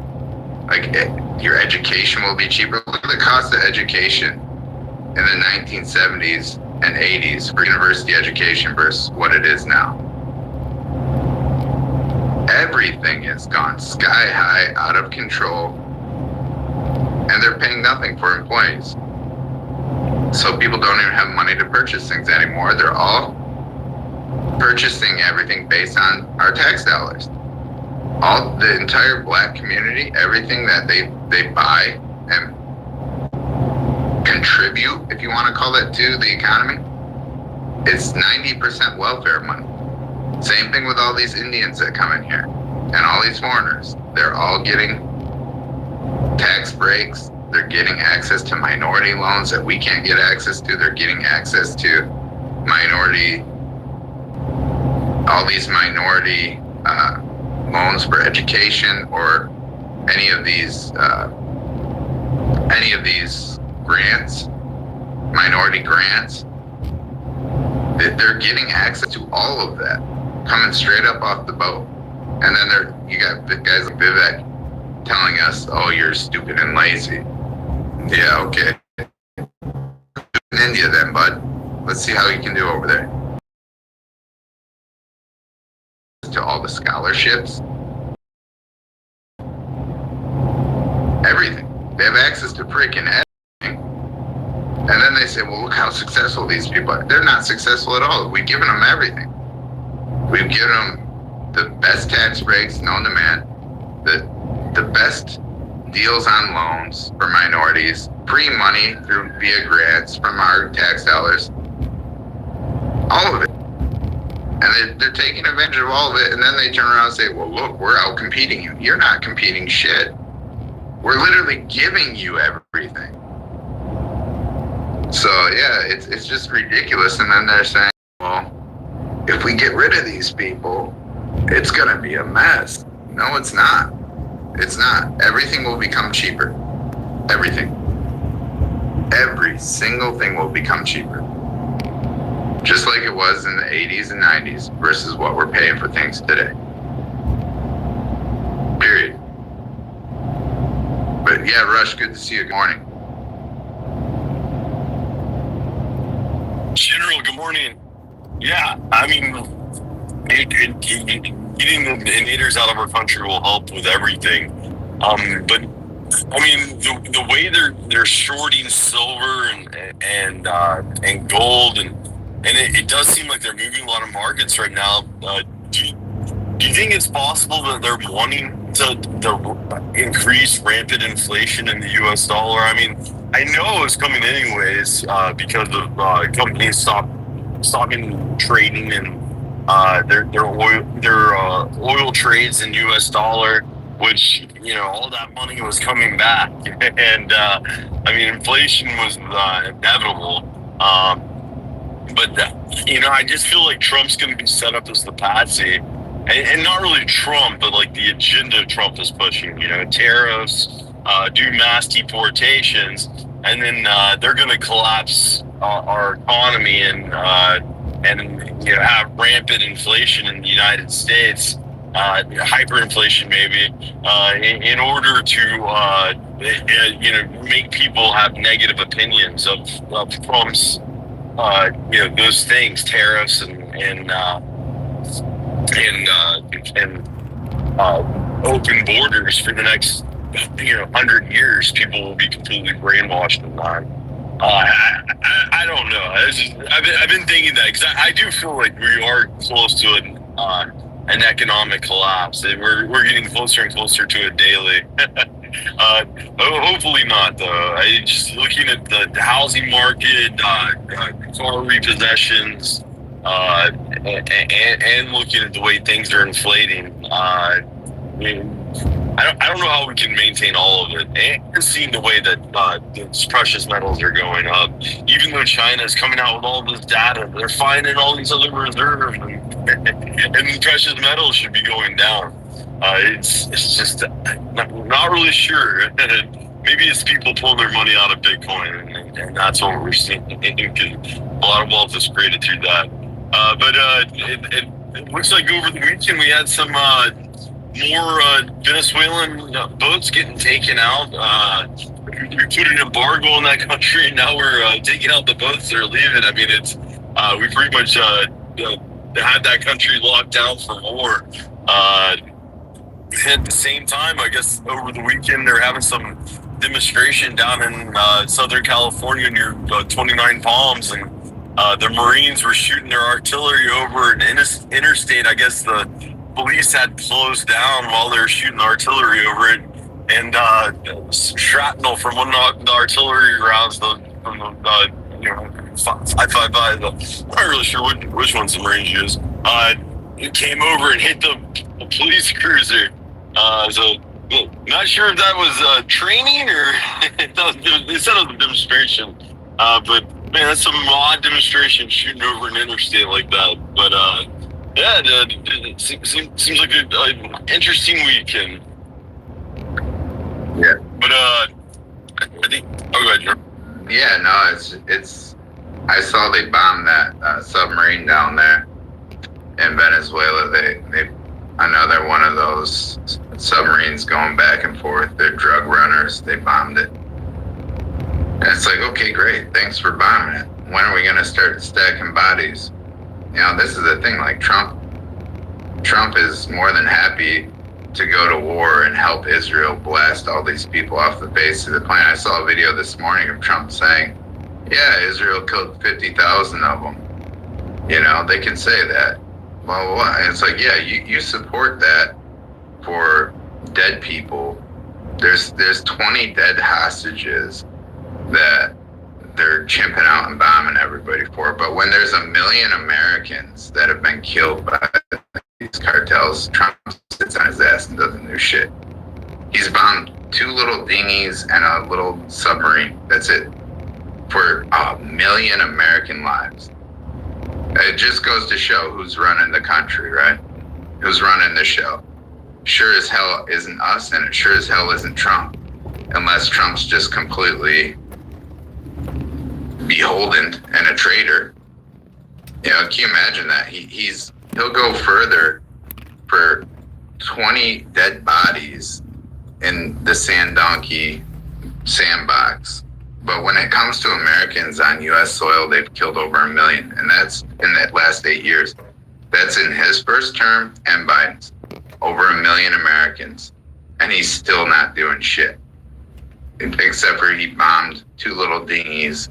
Like, your education will be cheaper. Look at the cost of education in the 1970s and 80s for university education versus what it is now. Everything has gone sky high, out of control, and they're paying nothing for employees. So people don't even have money to purchase things anymore. They're all purchasing everything based on our tax dollars. All the entire black community, everything that they buy and contribute, if you want to call it, to the economy, it's 90% welfare money. Same thing with all these Indians that come in here and all these foreigners. They're all getting tax breaks. They're getting access to minority loans that we can't get access to. They're getting access to all these minority loans for education, or any of these grants, minority grants. They're getting access to all of that, coming straight up off the boat. And then you got guys like Vivek telling us, oh, you're stupid and lazy. Yeah, okay. In India then, bud. Let's see how you can do over there. To all the scholarships. Everything. They have access to freaking everything. And then they say, well, look how successful these people are. They're not successful at all. We've given them everything. We've given them the best tax breaks known to man, the best deals on loans for minorities, free money via grants from our tax dollars, all of it. And they're taking advantage of all of it, and then they turn around and say, well, look, we're out competing you. You're not competing shit. We're literally giving you everything. So, yeah, it's just ridiculous. And then they're saying, well, if we get rid of these people, it's going to be a mess. No, it's not. It's not. Everything will become cheaper. Everything. Every single thing will become cheaper. Just like it was in the 80s and 90s versus what we're paying for things today. Period. But yeah, Rush, good to see you. Good morning. General, good morning. Yeah, I mean, getting the invaders out of our country will help with everything. But I mean, the way they're shorting silver and gold, and it does seem like they're moving a lot of markets right now. Do you think it's possible that they're wanting to increase rampant inflation in the U.S. dollar? I mean, I know it's coming anyways because of companies stopping trading and their oil trades in U.S. dollar, which, you know, all that money was coming back, and I mean, inflation was inevitable. But you know, I just feel like Trump's going to be set up as the patsy, and not really Trump, but like the agenda Trump is pushing. You know, tariffs, do mass deportations, and then they're going to collapse our economy and you know, have rampant inflation in the United States. hyperinflation maybe, in order to make people have negative opinions of Trump's those things, tariffs and open borders for the next 100 years. People will be completely brainwashed and not. I don't know. I've been thinking that because I do feel like we are close to an economic collapse. We're getting closer and closer to it daily. Hopefully not, though. I just looking at the housing market, car repossessions, and looking at the way things are inflating. I don't know how we can maintain all of it, and seeing the way that these precious metals are going up. Even though China is coming out with all this data, they're finding all these other reserves, and the precious metals should be going down. It's just not really sure. Maybe it's people pulling their money out of Bitcoin, and that's what we're seeing. Because a lot of wealth is created through that. But it looks like over the weekend we had some more Venezuelan boats getting taken out. We put an embargo on that country, and now we're taking out the boats that are leaving. I mean, it's we pretty much had that country locked down for war. At the same time, I guess over the weekend they're having some demonstration down in Southern California near 29 Palms, and the Marines were shooting their artillery over an interstate. I guess the police had closed down while they were shooting artillery over it, and shrapnel from one of the artillery rounds, from the 555. I'm not really sure which ones the Marines used. It came over and hit the police cruiser. So not sure if that was training or they said it was a demonstration. But man, that's some odd demonstration shooting over an interstate like that. But yeah, it seems like an interesting weekend. Yeah. But I think. Oh, go ahead, Jeremy. Yeah, no, it's. I saw they bombed that submarine down there in Venezuela. They another one of those submarines going back and forth. They're drug runners. They bombed it. And it's like, okay, great. Thanks for bombing it. When are we going to start stacking bodies? This is the thing. Like Trump is more than happy to go to war and help Israel blast all these people off the face of the planet. I saw a video this morning of Trump saying, yeah, Israel killed 50,000 of them. They can say that. Well, and it's like, yeah, you support that for dead people. There's 20 dead hostages that they're chimping out and bombing everybody for. But when there's 1 million Americans that have been killed by these cartels, Trump sits on his ass and doesn't do shit. He's bombed 2 little dinghies and a little submarine. That's it. For 1 million American lives. It just goes to show who's running the country, right? Who's running the show. Sure as hell isn't us, and it sure as hell isn't Trump. Unless Trump's just completely beholden and a traitor. Can you imagine that? He'll go further for 20 dead bodies in the sand donkey sandbox. But when it comes to Americans on U.S. soil, they've killed over 1 million. And that's in the last 8 years. That's in his first term and Biden's. Over 1 million Americans. And he's still not doing shit. Except for he bombed 2 little dinghies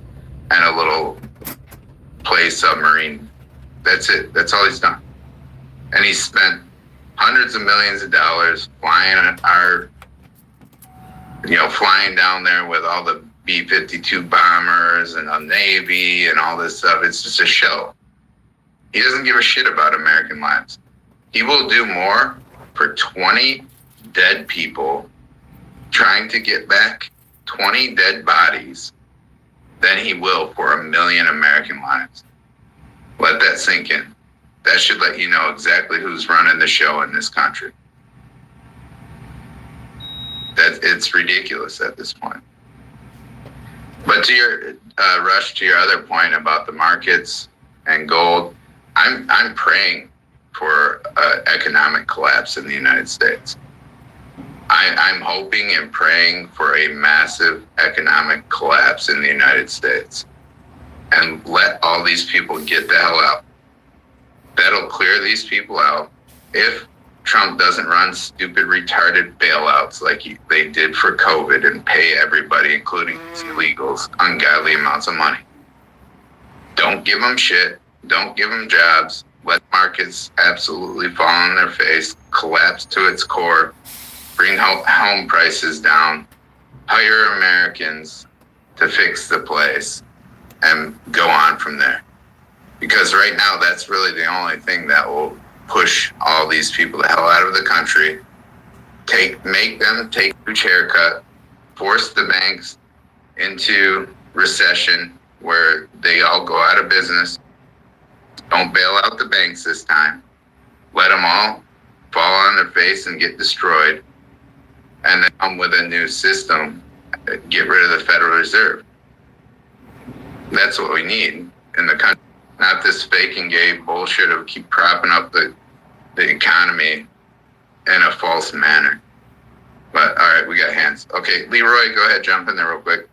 and a little play submarine. That's it. That's all he's done. And he's spent hundreds of millions of dollars flying flying down there with all the B-52 bombers and a Navy and all this stuff. It's just a show. He doesn't give a shit about American lives. He will do more for 20 dead people trying to get back 20 dead bodies than he will for 1 million American lives. Let that sink in. That should let you know exactly who's running the show in this country. It's ridiculous at this point. But to your Rush, to your other point about the markets and gold, I'm praying for economic collapse in the United States. I'm hoping and praying for a massive economic collapse in the United States. And let all these people get the hell out. That'll clear these people out. If Trump doesn't run stupid, retarded bailouts like they did for COVID and pay everybody, including these illegals, ungodly amounts of money. Don't give them shit. Don't give them jobs. Let markets absolutely fall on their face, collapse to its core, bring home prices down, hire Americans to fix the place, and go on from there. Because right now, that's really the only thing that will push all these people the hell out of the country, make them take a huge haircut, force the banks into recession where they all go out of business. Don't bail out the banks this time. Let them all fall on their face and get destroyed. And then come with a new system, get rid of the Federal Reserve. That's what we need in the country. Not this fake and gay bullshit of keep propping up the economy in a false manner. But all right, we got hands. Okay, Leroy, go ahead, jump in there real quick.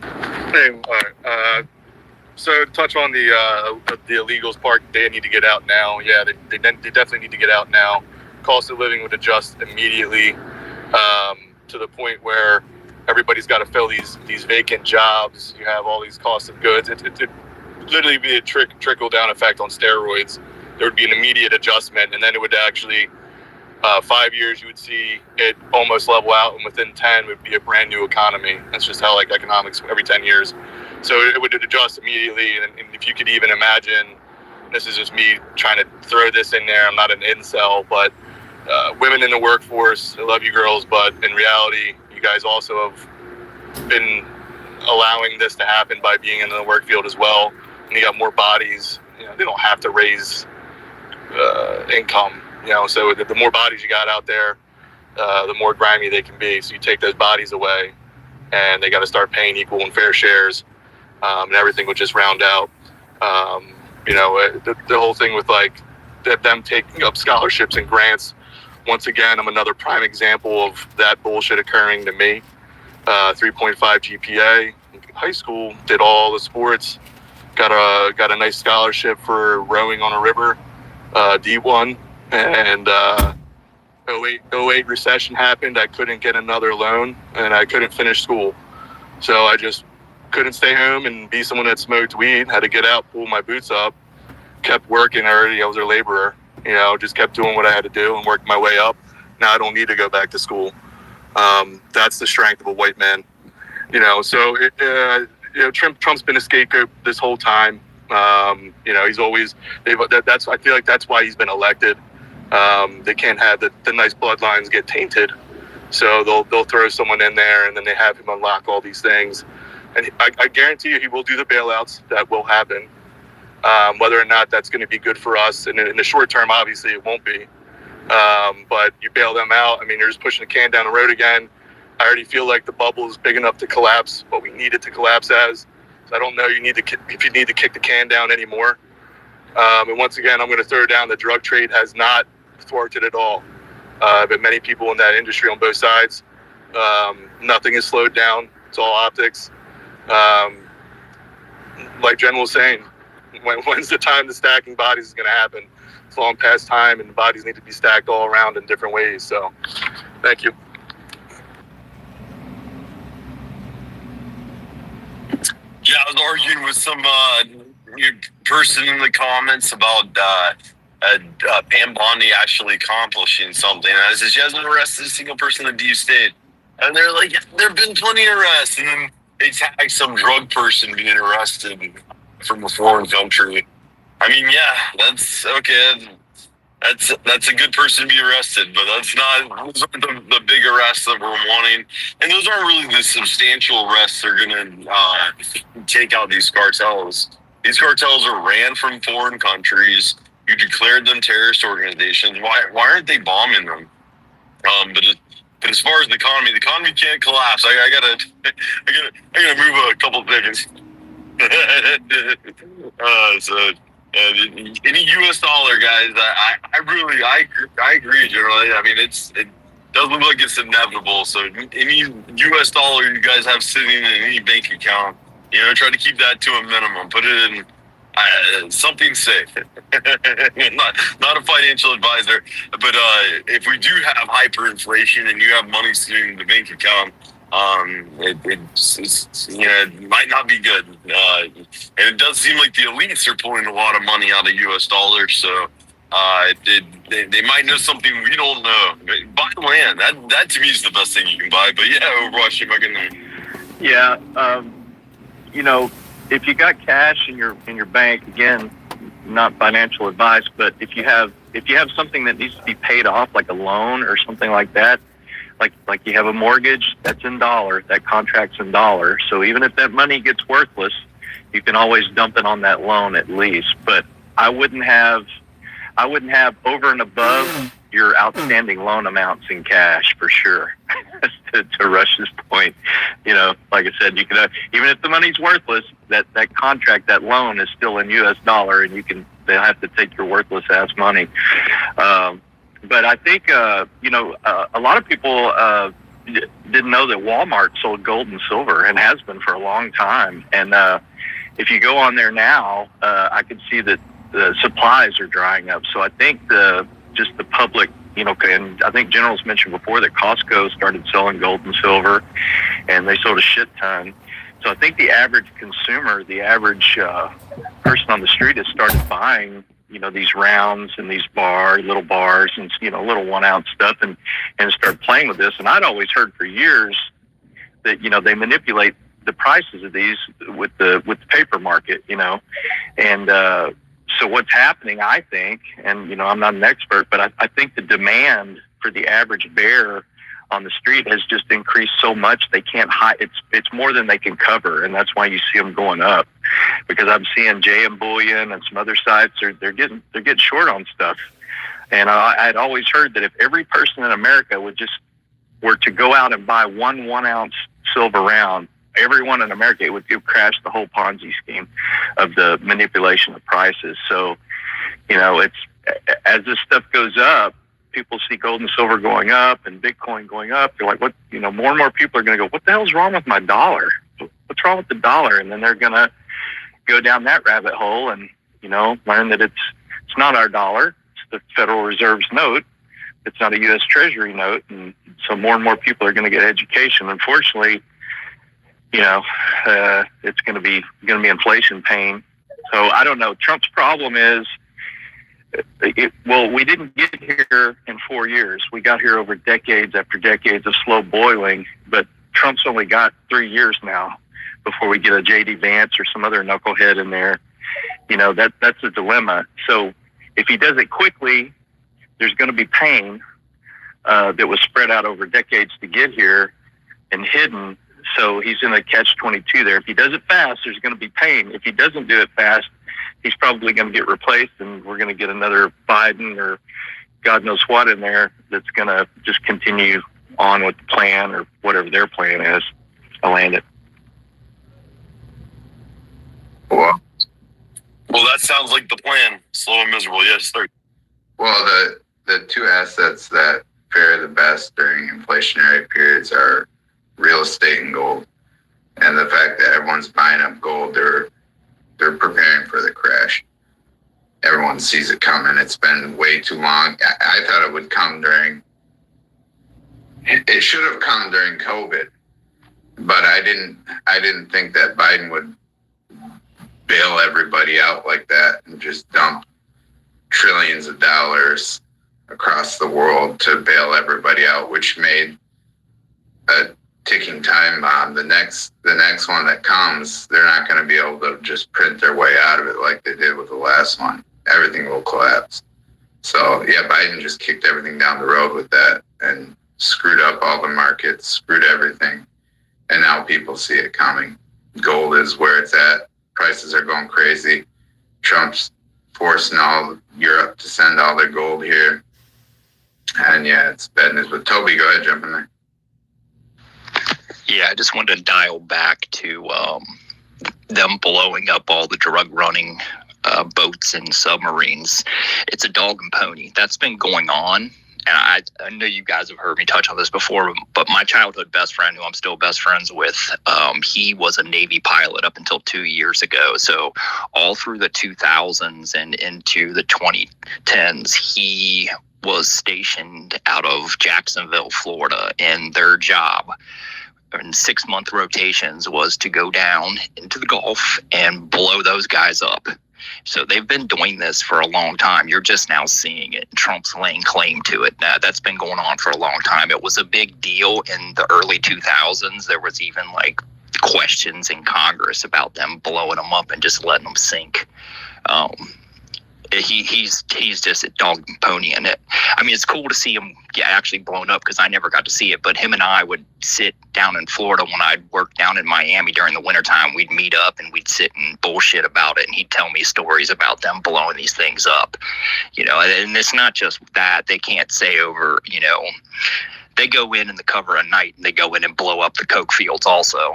Hey, all right. So to touch on the illegals part, they need to get out now. Yeah, they definitely need to get out now. Cost of living would adjust immediately to the point where everybody's got to fill these vacant jobs. You have all these costs of goods. It literally be a trickle down effect on steroids. There would be an immediate adjustment, and then it would actually 5 years you would see it almost level out, and within 10 would be a brand new economy. That's just how economics every 10 years. So it would adjust immediately, and if you could even imagine, this is just me trying to throw this in there, I'm not an incel, but women in the workforce, I love you girls, but in reality, you guys also have been allowing this to happen by being in the work field as well. And you got more bodies, they don't have to raise income, so the more bodies you got out there, the more grimy they can be. So you take those bodies away and they got to start paying equal and fair shares, and everything would just round out. The whole thing with them taking up scholarships and grants. Once again, I'm another prime example of that bullshit occurring to me. 3.5 GPA in high school, did all the sports, got a nice scholarship for rowing on a river, D1, and 08 recession happened. I couldn't get another loan, and I couldn't finish school. So I just couldn't stay home and be someone that smoked weed. Had to get out, pull my boots up, kept working already. I was a laborer, just kept doing what I had to do and worked my way up. Now I don't need to go back to school. That's the strength of a white man, so Trump's been a scapegoat this whole time. He's always, I feel like that's why he's been elected. They can't have the nice bloodlines get tainted. So they'll throw someone in there and then they have him unlock all these things. And I guarantee you he will do the bailouts. That will happen. Whether or not that's going to be good for us. And in the short term, obviously it won't be. But you bail them out. You're just pushing the can down the road again. I already feel like the bubble is big enough to collapse what we need it to collapse as. So I don't know if you need to kick the can down anymore. And once again, I'm going to throw down the drug trade has not thwarted at all. But many people in that industry on both sides, nothing is slowed down. It's all optics. Like Jen was saying, when's the time the stacking bodies is going to happen? It's long past time, and bodies need to be stacked all around in different ways. So, thank you. Yeah, I was arguing with some person in the comments about Pam Bondi actually accomplishing something. And I said, she hasn't arrested a single person in the deep state. And they're like, yeah, there have been plenty of arrests. And then they tag some drug person being arrested from a foreign country. Yeah, that's okay. That's a good person to be arrested, but those aren't the big arrests that we're wanting. And those aren't really the substantial arrests that are going to take out these cartels. These cartels are ran from foreign countries. You declared them terrorist organizations. Why aren't they bombing them? But as far as the economy can't collapse. I gotta move a couple seconds. So Any U.S. dollar, guys. I agree generally. I mean, it does look like it's inevitable. So any U.S. dollar you guys have sitting in any bank account, try to keep that to a minimum. Put it in something safe. not a financial advisor, but if we do have hyperinflation and you have money sitting in the bank account, it might not be good. And it does seem like the elites are pulling a lot of money out of U.S. dollars. So they might know something we don't know. Buy land. That to me is the best thing you can buy. But yeah, Overwatch, if I can. Yeah, if you got cash in your bank, again, not financial advice, but if you have something that needs to be paid off, like a loan or something like that, like you have a mortgage, that's in dollars, that contract's in dollars. So even if that money gets worthless, you can always dump it on that loan at least. But I wouldn't have over and above your outstanding loan amounts in cash for sure. to Rush's point, like I said, you can even if the money's worthless, that contract, that loan is still in U.S. dollar, and they'll have to take your worthless ass money. But I think a lot of people didn't know that Walmart sold gold and silver, and has been for a long time. And if you go on there now, I can see that the supplies are drying up. So I think just the public, and I think General's mentioned before that Costco started selling gold and silver, and they sold a shit ton. So I think the average consumer, the average person on the street has started buying, these rounds and these little bars and, little 1 ounce stuff and start playing with this. And I'd always heard for years that, they manipulate the prices of these with the paper market, and, so what's happening, I think, and, I'm not an expert, but I think the demand for the average bear on the street has just increased so much they can't hide. It's more than they can cover, and that's why you see them going up. Because I'm seeing JM Bullion and some other sites, they're getting short on stuff. And I'd always heard that if every person in America were to go out and buy 1 ounce silver round, everyone in America, it would crash the whole Ponzi scheme of the manipulation of prices. So, it's as this stuff goes up, people see gold and silver going up and Bitcoin going up. They're like, what? More and more people are going to go, what the hell's wrong with my dollar? What's wrong with the dollar? And then they're going to go down that rabbit hole and, learn that it's not our dollar. It's the Federal Reserve's note. It's not a U.S. Treasury note. And so more and more people are going to get education. Unfortunately, it's going to be inflation pain. So I don't know. Trump's problem is, we didn't get here in 4 years. We got here over decades after decades of slow boiling, but Trump's only got 3 years now before we get a J.D. Vance or some other knucklehead in there. That's a dilemma. So if he does it quickly, there's going to be pain that was spread out over decades to get here and hidden. So he's in a catch-22 there. If he does it fast, there's going to be pain. If he doesn't do it fast, he's probably going to get replaced, and we're going to get another Biden or God knows what in there that's going to just continue on with the plan or whatever their plan is. I'll land it. Well, that sounds like the plan. Slow and miserable. Yes, sir. Well, the two assets that fare the best during inflationary periods are real estate and gold. And the fact that everyone's buying up gold, they're preparing for the crash. Everyone sees it coming. It's been way too long. I thought it would come it should have come during COVID, but I didn't think that Biden would bail everybody out like that and just dump trillions of dollars across the world to bail everybody out, which made a ticking time bomb. The next one that comes, they're not going to be able to just print their way out of it like they did with the last one. Everything will collapse. So yeah, Biden just kicked everything down the road with that and screwed up all the markets, screwed everything. And now people see it coming. Gold is where it's at. Prices are going crazy. Trump's forcing all Europe to send all their gold here. And yeah, it's bad news. But Toby, go ahead, jump in there. Yeah, I just wanted to dial back to them blowing up all the drug running boats and submarines. It's a dog and pony. That's been going on. And I know you guys have heard me touch on this before, but my childhood best friend, who I'm still best friends with, he was a Navy pilot up until 2 years ago. So all through the 2000s and into the 2010s, he was stationed out of Jacksonville, Florida, and their job in 6-month rotations was to go down into the Gulf and blow those guys up. So they've been doing this for a long time. You're just now seeing it. Trump's laying claim to it. That's been going on for a long time. It was a big deal in the early 2000s. There was even like questions in Congress about them blowing them up and just letting them sink. He's just a dog and pony in it. I mean, it's cool to see him get actually blown up because I never got to see it. But him and I would sit down in Florida when I'd work down in Miami during the wintertime. We'd meet up and we'd sit and bullshit about it. And he'd tell me stories about them blowing these things up. You know, and it's not just that. They can't say over, you know, they go in the cover of night and they go in and blow up the coke fields also.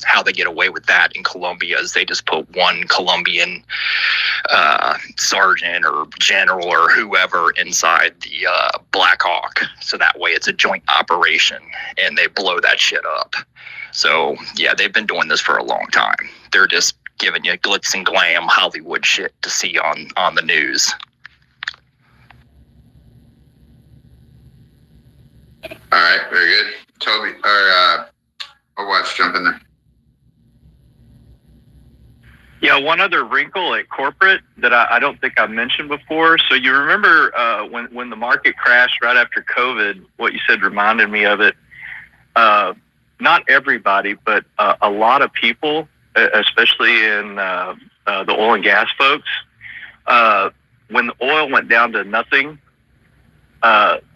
How they get away with that in Colombia is they just put one Colombian sergeant or general or whoever inside the Black Hawk. So that way it's a joint operation and they blow that shit up. So yeah, they've been doing this for a long time. They're just giving you glitz and glam Hollywood shit to see on the news. All right, very good. Toby, or I'll watch jump in there. Yeah, one other wrinkle at corporate that I don't think I've mentioned before. So you remember when the market crashed right after COVID, what you said reminded me of it. Not everybody, but a lot of people, especially in the oil and gas folks, when the oil went down to nothing,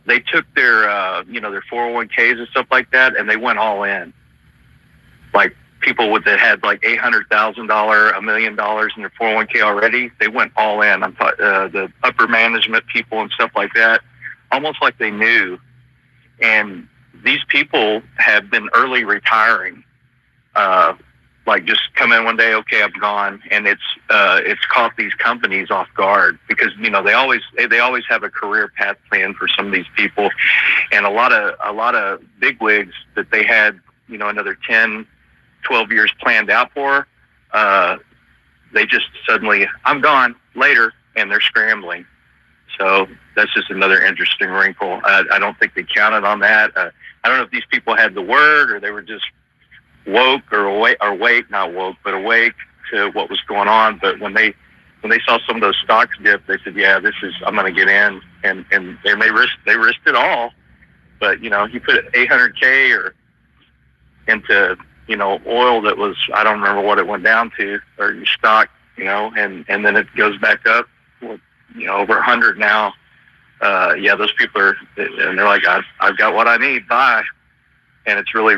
they took their, their 401ks and stuff like that, and they went all in. Like, people that had like $800,000, $1 million in their 401k already, they went all in. I'm talking the upper management people and stuff like that, almost like they knew. And these people have been early retiring, like just come in one day, okay, I'm gone, and it's caught these companies off guard because they always have a career path plan for some of these people, and a lot of bigwigs that they had another 10, 12 years planned out for, they just suddenly, I'm gone later, and they're scrambling. So that's just another interesting wrinkle. I don't think they counted on that. I don't know if these people had the word or they were just woke or awake to what was going on. But when they saw some of those stocks dip, they said, yeah, I'm going to get in. And they risked it all. But, you put $800K or into, oil that was, I don't remember what it went down to, or your stock, and then it goes back up, over 100 now. Yeah, those people are, and they're like, I've got what I need, bye. And it's really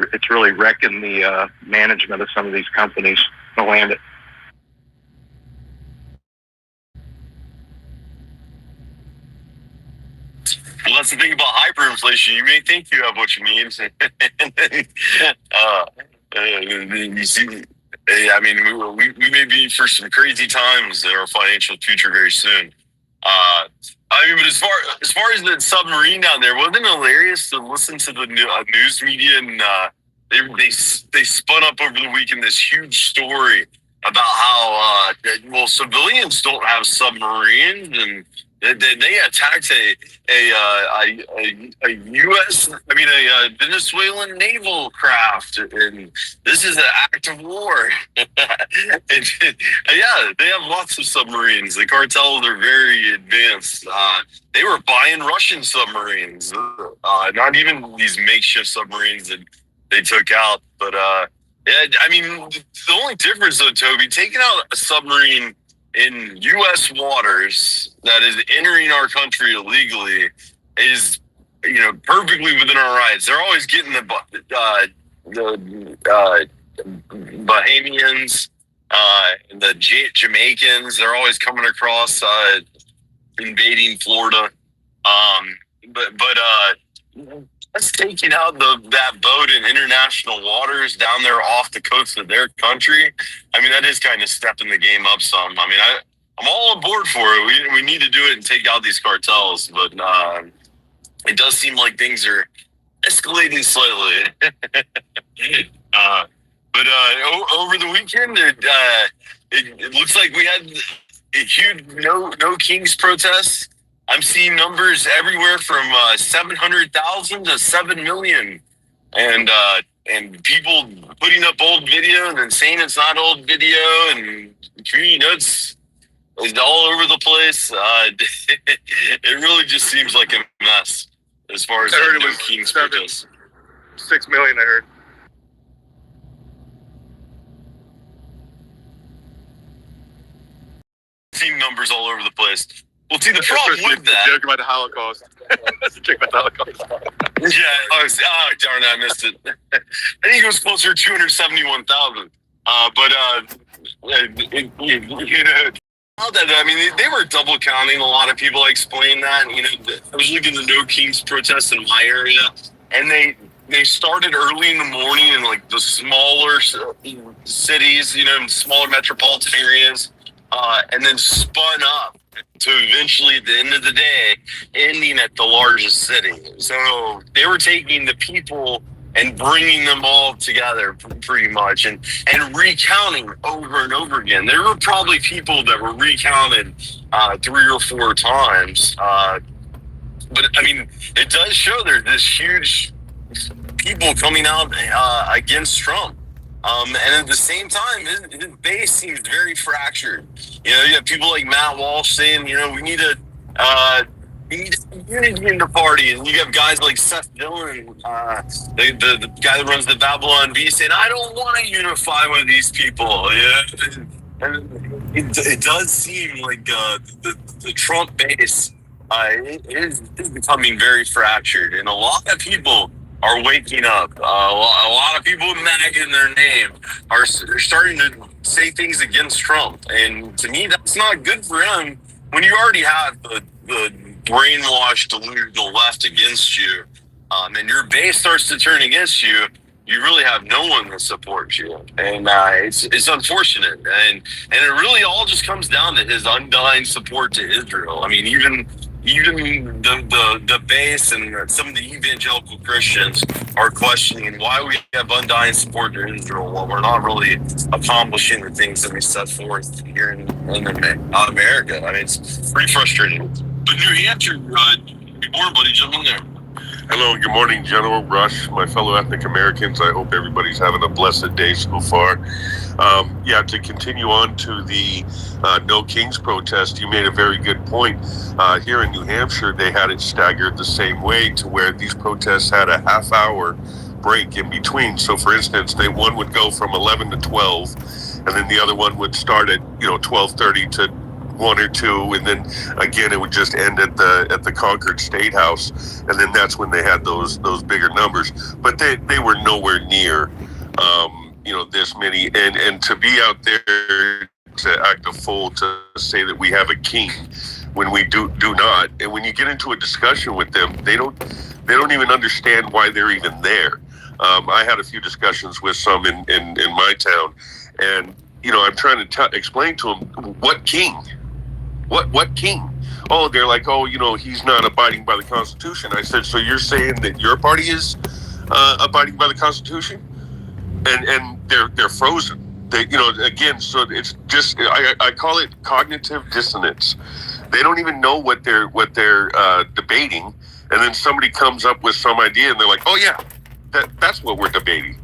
wrecking the management of some of these companies to land it. Well, that's the thing about hyperinflation. You may think you have what you need, and then, you see, I mean, we may be for some crazy times in our financial future very soon. But as far as the submarine down there, wasn't it hilarious to listen to the news media, and they spun up over the weekend this huge story about how civilians don't have submarines, and they attacked a Venezuelan naval craft, and this is an act of war. And, yeah, they have lots of submarines. The cartels are very advanced. They were buying Russian submarines, not even these makeshift submarines that they took out. But yeah, I mean, the only difference though, Toby, taking out a submarine in U.S. waters that is entering our country illegally is, perfectly within our rights. They're always getting the Bahamians, the Jamaicans. They're always coming across, invading Florida. But That's taking out that boat in international waters down there off the coast of their country. I mean, that is kind of stepping the game up some. I mean, I'm all on board for it. We need to do it and take out these cartels, but it does seem like things are escalating slightly. Over the weekend, it looks like we had a huge no Kings protest. I'm seeing numbers everywhere from 700,000 to 7 million, and people putting up old video and then saying it's not old video, and community notes is all over the place. It really just seems like a mess as far as I heard it no was Kings protest. 6 million, I heard. Team numbers all over the place. Well, see, the problem with that. Joke about the Holocaust. That's a joke about the Holocaust. Yeah. Darn, I missed it. I think it was closer to 271,000. I mean, they were double counting a lot of people. I explained that. I was looking at the No Kings protests in my area, and they started early in the morning in like the smaller cities, smaller metropolitan areas, and then spun up to eventually, at the end of the day, ending at the largest city. So they were taking the people and bringing them all together pretty much and recounting over and over again. There were probably people that were recounted 3 or 4 times. But I mean, it does show there's this huge people coming out against Trump. And at the same time, his base seems very fractured. You have people like Matt Walsh saying, we need unity in the party, and you have guys like Seth Dillon, the guy that runs the Babylon Bee, saying, "I don't want to unify with these people." And it does seem like the Trump base is becoming very fractured, and a lot of people are waking up. A lot of people with MAGA in their name are starting to say things against Trump, and to me, that's not good for him. When you already have the brainwashed, delusional left against you, and your base starts to turn against you, you really have no one that supports you, and it's unfortunate, and it really all just comes down to his undying support to Israel. I mean, even the base and some of the evangelical Christians are questioning why we have undying support to Israel while we're not really accomplishing the things that we set forth here in America. I mean, it's pretty frustrating. But New Hampshire, good morning, buddy. Jump in there. Hello, good morning, General Rush, my fellow ethnic Americans. I hope everybody's having a blessed day so far. To continue on to the No Kings protest, you made a very good point. Here in New Hampshire, they had it staggered the same way to where these protests had a half-hour break in between. So, for instance, one would go from 11 to 12, and then the other one would start at 12:30 to 1 or 2, and then again it would just end at the Concord State House, and then that's when they had those bigger numbers. But they were nowhere near this many, and to be out there to act a fool, to say that we have a king when we do not. And when you get into a discussion with them, they don't even understand why they're even there. I had a few discussions with some in my town, and I'm trying to explain to them, what king? What king? Oh, they're like, he's not abiding by the Constitution. I said, so you're saying that your party is abiding by the Constitution? And they're frozen. Again, so it's just, I call it cognitive dissonance. They don't even know what they're debating, and then somebody comes up with some idea, and they're like, oh yeah, that's what we're debating.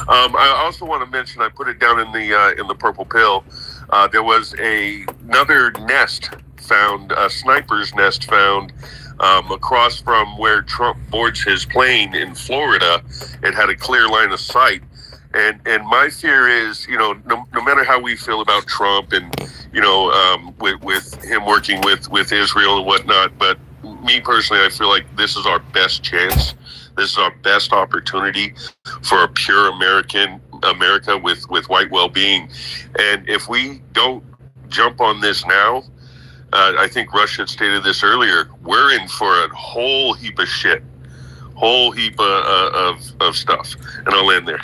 I also want to mention, I put it down in the purple pill. There was another nest found, a sniper's nest found across from where Trump boards his plane in Florida. It had a clear line of sight. And my fear is, no matter how we feel about Trump and, with him working with Israel and whatnot, but me personally, I feel like this is our best chance. This is our best opportunity for a pure America with white well-being. And if we don't jump on this now, I think Rush had stated this earlier, we're in for a whole heap of shit. whole heap of stuff. And I'll end there.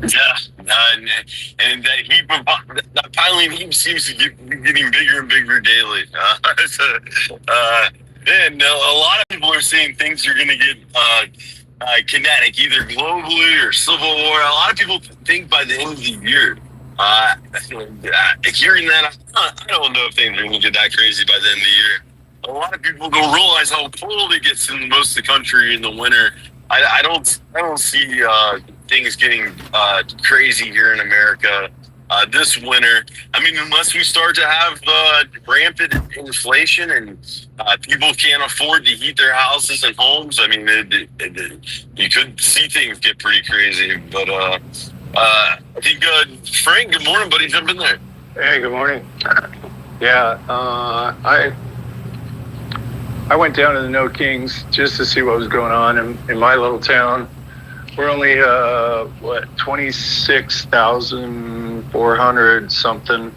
Yeah, and that heap of that piling heap seems to be getting bigger and bigger daily. And a lot of people are saying things are going to get kinetic, either globally or civil war. A lot of people think by the end of the year. Hearing that, I don't know if things are going to get that crazy by the end of the year. A lot of people don't realize how cold it gets in most of the country in the winter. I don't see things getting crazy here in America this winter. I mean, unless we start to have rampant inflation and people can't afford to heat their houses and homes. I mean, you could see things get pretty crazy. But I think Frank, good morning, buddy. Jump in there. Hey, good morning. Yeah, I went down to the No Kings just to see what was going on in my little town. We're only 26,400 something.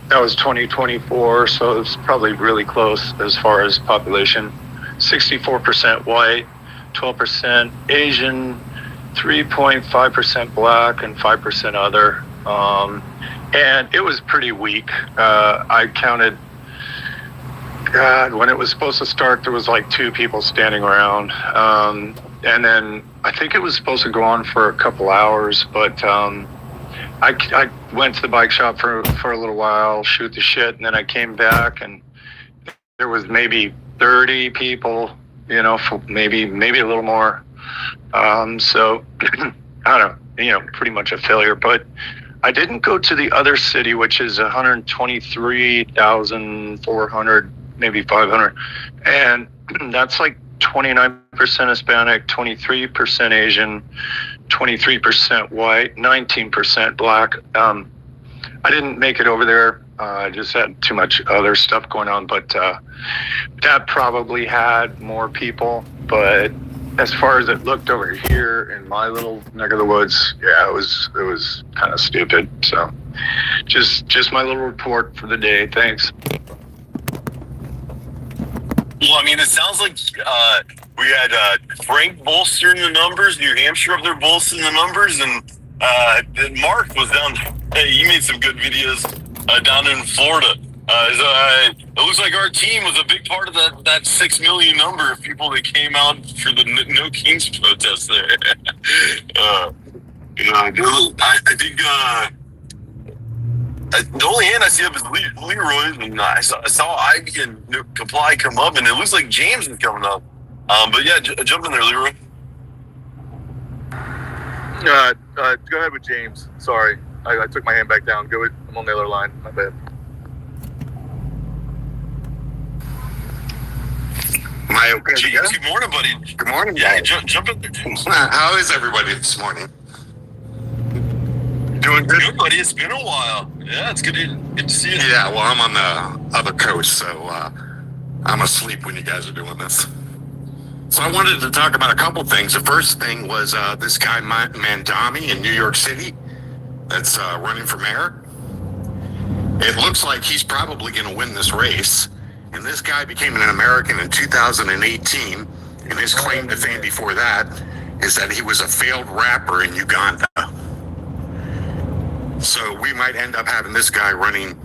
That was 2024, so it's probably really close as far as population. 64% white, 12% Asian, 3.5% black, and 5% other. And it was pretty weak. I counted. God, when it was supposed to start, there was like 2 people standing around. And then I think it was supposed to go on for a couple hours, but I went to the bike shop for a little while, shoot the shit, and then I came back and there was maybe 30 people, maybe a little more. So I don't know, pretty much a failure. But I didn't go to the other city, which is 123,400, maybe 500. And that's like 29% Hispanic, 23% Asian, 23% white, 19% black. I didn't make it over there. I just had too much other stuff going on, but that probably had more people. But as far as it looked over here in my little neck of the woods, yeah, it was kind of stupid. So just my little report for the day. Thanks. Well, I mean, it sounds like we had Frank bolstering the numbers, New Hampshire up there bolstering the numbers, and Mark was down. Hey, he made some good videos down in Florida. It looks like our team was a big part of that 6 million number of people that came out for the No Kings protest there. I think the only hand I see up is Leroy, and I saw Ivy and Comply come up, and it looks like James is coming up. But yeah, jump in there, Leroy. Go ahead with James. Sorry, I took my hand back down. I'm on the other line. My bad. Am I okay? James, good morning, buddy. Good morning. Yeah, jump in there, James. How is everybody this morning? Doing good, buddy. It's been a while. Yeah, it's good to see you. Yeah, well, I'm on the other coast, so I'm asleep when you guys are doing this. So I wanted to talk about a couple things. The first thing was this guy Mandami in New York City that's running for mayor. It looks like he's probably going to win this race. And this guy became an American in 2018, and his claim to fame before that is that he was a failed rapper in Uganda. So we might end up having this guy running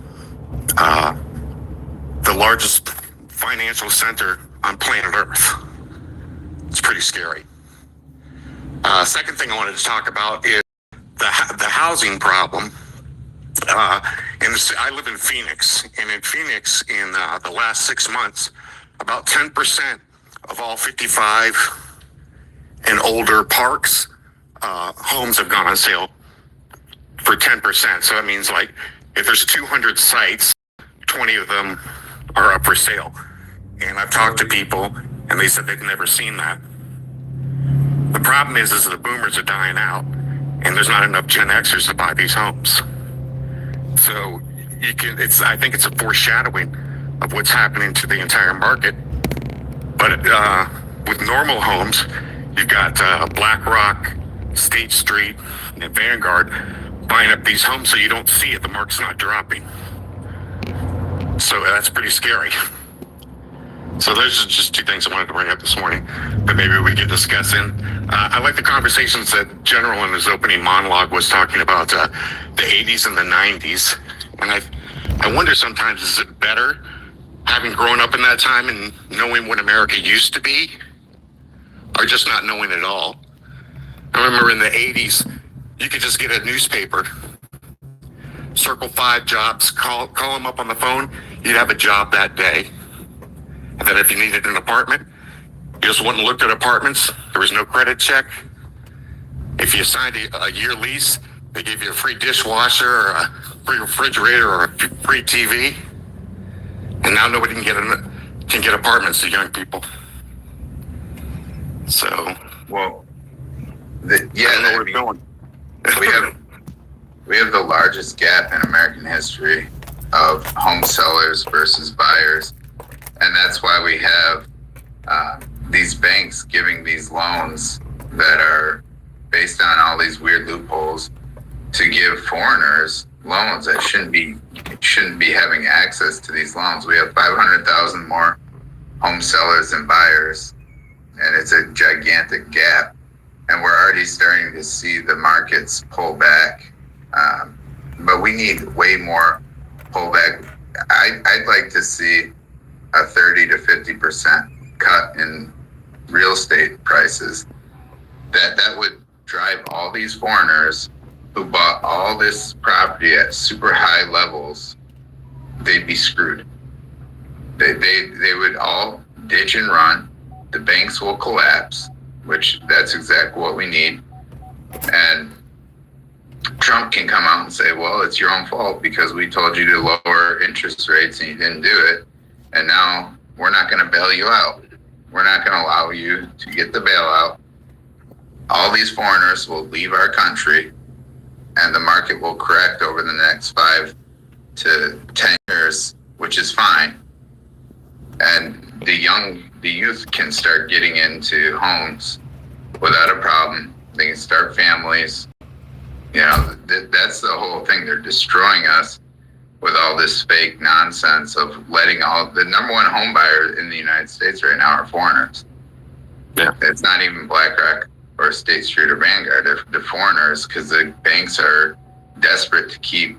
the largest financial center on planet Earth. It's pretty scary. Second thing I wanted to talk about is the housing problem. I live in Phoenix, and in Phoenix, in the last 6 months, about 10% of all 55 and older parks homes have gone on sale for 10%. So that means, like, if there's 200 sites, 20 of them are up for sale. And I've talked to people, and they said they've never seen that. The problem is the boomers are dying out, and there's not enough Gen Xers to buy these homes. So I think it's a foreshadowing of what's happening to the entire market. But with normal homes, you've got BlackRock, State Street, and Vanguard buying up these homes, so you don't see it. The market's not dropping. So that's pretty scary. So those are just two things I wanted to bring up this morning, but maybe we could discuss in. I like the conversations that General in his opening monologue was talking about the 80s and the 90s. And I wonder sometimes, is it better having grown up in that time and knowing what America used to be, or just not knowing it all? I remember in the 80s, you could just get a newspaper, circle 5 jobs, call them up on the phone, you'd have a job that day. And then if you needed an apartment, you just went and looked at apartments. There was no credit check. If you signed a year lease, they gave you a free dishwasher or a free refrigerator or a free TV. And now nobody can get apartments to young people. So, well, I don't know where we're going. We have the largest gap in American history of home sellers versus buyers. And that's why we have these banks giving these loans that are based on all these weird loopholes to give foreigners loans that shouldn't be having access to these loans. We have 500,000 more home sellers than buyers, and it's a gigantic gap. And we're already starting to see the markets pull back, but we need way more pullback. I'd like to see a 30 to 50% cut in real estate prices. That would drive all these foreigners who bought all this property at super high levels. They'd be screwed. They would all ditch and run. The banks will collapse, which that's exactly what we need. And Trump can come out and say, well, it's your own fault because we told you to lower interest rates and you didn't do it. And now we're not going to bail you out. We're not going to allow you to get the bailout. All these foreigners will leave our country and the market will correct over the next 5 to 10 years, which is fine. And the youth can start getting into homes without a problem. They can start families. You know, that's the whole thing. They're destroying us with all this fake nonsense of letting the number one home buyer in the United States right now are foreigners. Yeah. It's not even BlackRock or State Street or Vanguard. They're foreigners because the banks are desperate to keep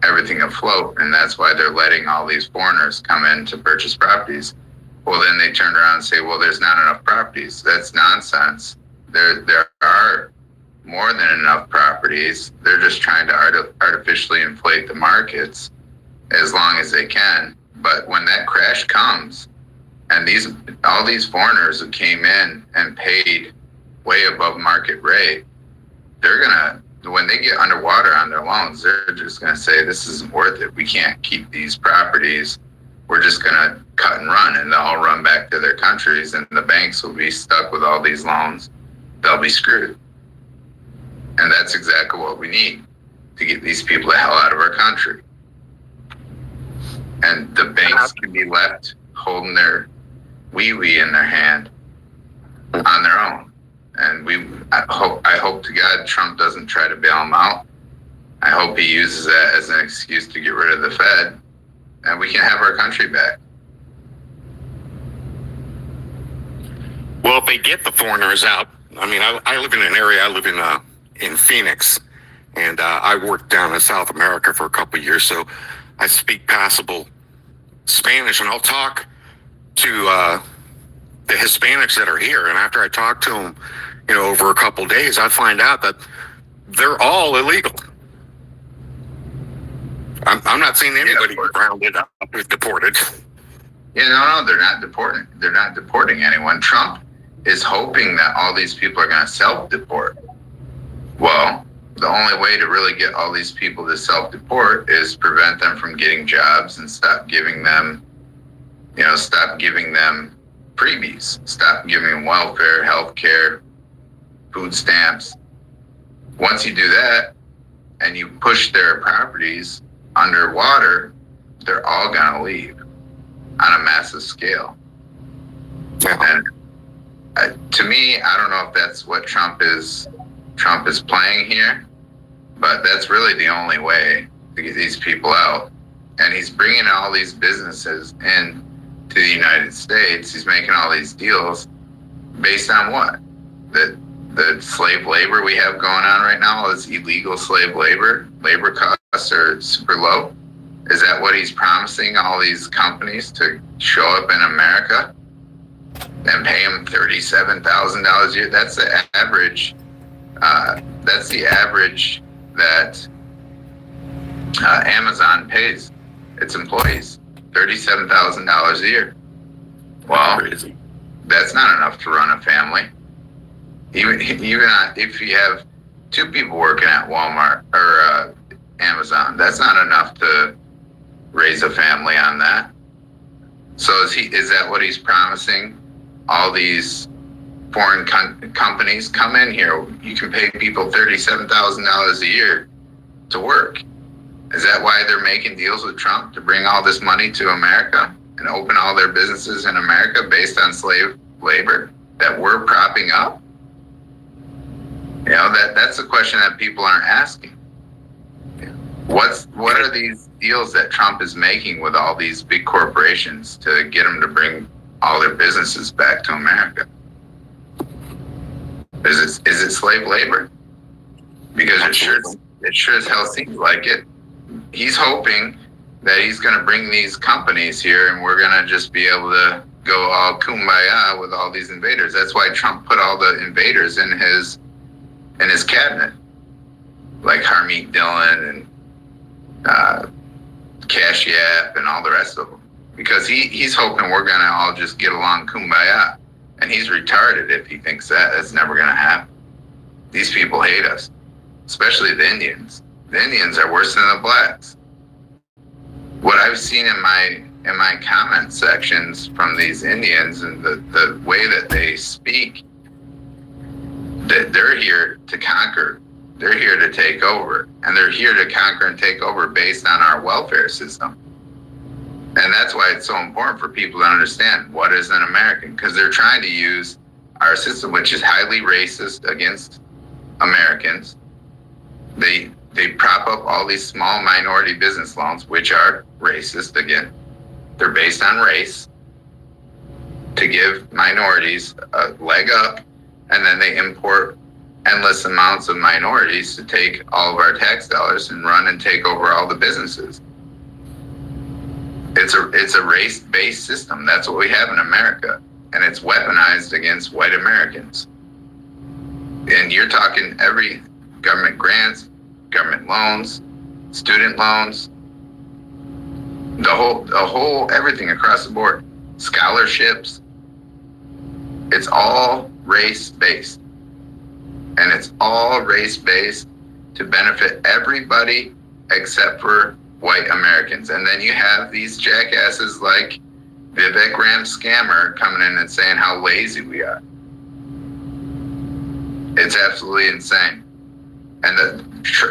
everything afloat, and that's why they're letting all these foreigners come in to purchase properties. Well, then they turn around and say, well, there's not enough properties. That's nonsense. There are more than enough properties. They're just trying to artificially inflate the markets as long as they can. But when that crash comes, and all these foreigners who came in and paid way above market rate, when they get underwater on their loans, they're just gonna say, this isn't worth it. We can't keep these properties. We're just gonna cut and run, and they'll all run back to their countries, and the banks will be stuck with all these loans. They'll be screwed. And that's exactly what we need to get these people the hell out of our country. And the banks can be left holding their wee-wee in their hand on their own. And I hope to God Trump doesn't try to bail them out. I hope he uses that as an excuse to get rid of the Fed, and we can have our country back. Well, if they get the foreigners out, I mean, I live in an area, I live in Phoenix, and I worked down in South America for a couple of years, so I speak passable Spanish, and I'll talk to the Hispanics that are here, and after I talk to them, over a couple of days, I find out that they're all illegal. I'm not seeing anybody rounded up or deported. Yeah, no, they're not deporting. They're not deporting anyone. Trump is hoping that all these people are going to self-deport. Well, the only way to really get all these people to self-deport is prevent them from getting jobs and stop giving them freebies. Stop giving them welfare, health care, food stamps. Once you do that and you push their properties underwater, they're all going to leave on a massive scale. And to me, I don't know if that's what Trump is playing here, but that's really the only way to get these people out. and he's bringing all these businesses in to the United States. He's making all these deals based on what? The slave labor we have going on right now, all this illegal slave labor costs are super low. Is that what he's promising all these companies to show up in America and pay them $37,000 a year? That's the average. That's the average that Amazon pays its employees, $37,000 a year. Well, that's not enough to run a family. Even if you have two people working at Walmart or Amazon, that's not enough to raise a family on that. So is that what he's promising? All these foreign companies come in here. You can pay people $37,000 a year to work. Is that why they're making deals with Trump to bring all this money to America and open all their businesses in America based on slave labor that we're propping up? You know, that's the question that people aren't asking. What are these deals that Trump is making with all these big corporations to get them to bring all their businesses back to America? Is it slave labor? Because it sure as hell seems like it. He's hoping that he's going to bring these companies here and we're going to just be able to go all kumbaya with all these invaders. That's why Trump put all the invaders in his cabinet, like Harmeet Dillon and Cash Yap and all the rest of them, because he's hoping we're going to all just get along kumbaya. And he's retarded if he thinks that. That's never going to happen. These people hate us, especially the Indians. The Indians are worse than the blacks. What I've seen in my comment sections from these Indians and the way that they speak, that they're here to conquer. They're here to take over. And they're here to conquer and take over based on our welfare system. And that's why it's so important for people to understand what is an American, because they're trying to use our system, which is highly racist against Americans. They prop up all these small minority business loans, which are racist again. They're based on race to give minorities a leg up, and then they import endless amounts of minorities to take all of our tax dollars and run and take over all the businesses. It's a race-based system. That's what we have in America, and it's weaponized against white Americans. And you're talking every government grants, government loans, student loans, the whole everything across the board, scholarships. It's all race-based, and it's all race-based to benefit everybody except for white Americans. And then you have these jackasses like Vivek Ram scammer coming in and saying how lazy we are. It's absolutely insane. And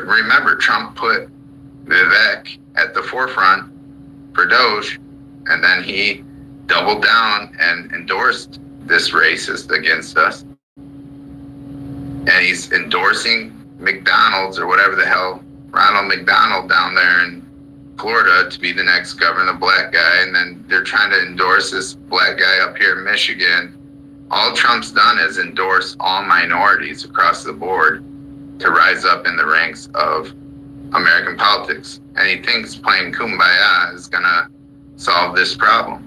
remember, Trump put Vivek at the forefront for Doge, and then he doubled down and endorsed this racist against us. And he's endorsing McDonald's or whatever the hell, Ronald McDonald down there in Florida to be the next governor, the black guy. And then they're trying to endorse this black guy up here in Michigan. All Trump's done is endorse all minorities across the board to rise up in the ranks of American politics. And he thinks playing kumbaya is going to solve this problem.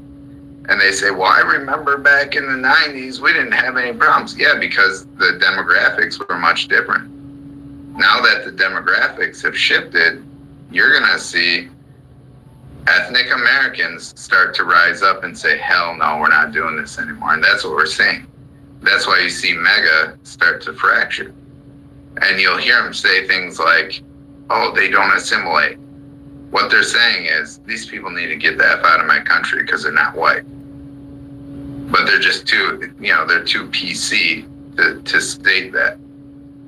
And they say, well, I remember back in the 90s, we didn't have any problems. Yeah, because the demographics were much different. Now that the demographics have shifted, you're going to see ethnic Americans start to rise up and say, hell no, we're not doing this anymore. And that's what we're seeing. That's why you see MAGA start to fracture. And you'll hear them say things like, oh, they don't assimilate. What they're saying is, these people need to get the F out of my country because they're not white. But they're just too, they're too PC to state that.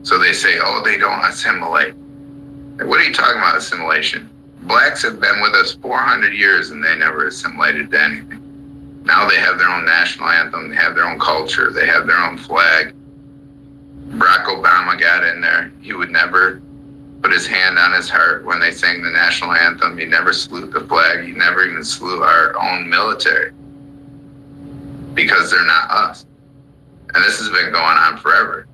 So they say, oh, they don't assimilate. What are you talking about, assimilation? Blacks have been with us 400 years and they never assimilated to anything. Now they have their own national anthem, they have their own culture, they have their own flag. Barack Obama got in there. He would never put his hand on his heart when they sang the national anthem. He never salute the flag. He never even salute our own military because they're not us. And this has been going on forever,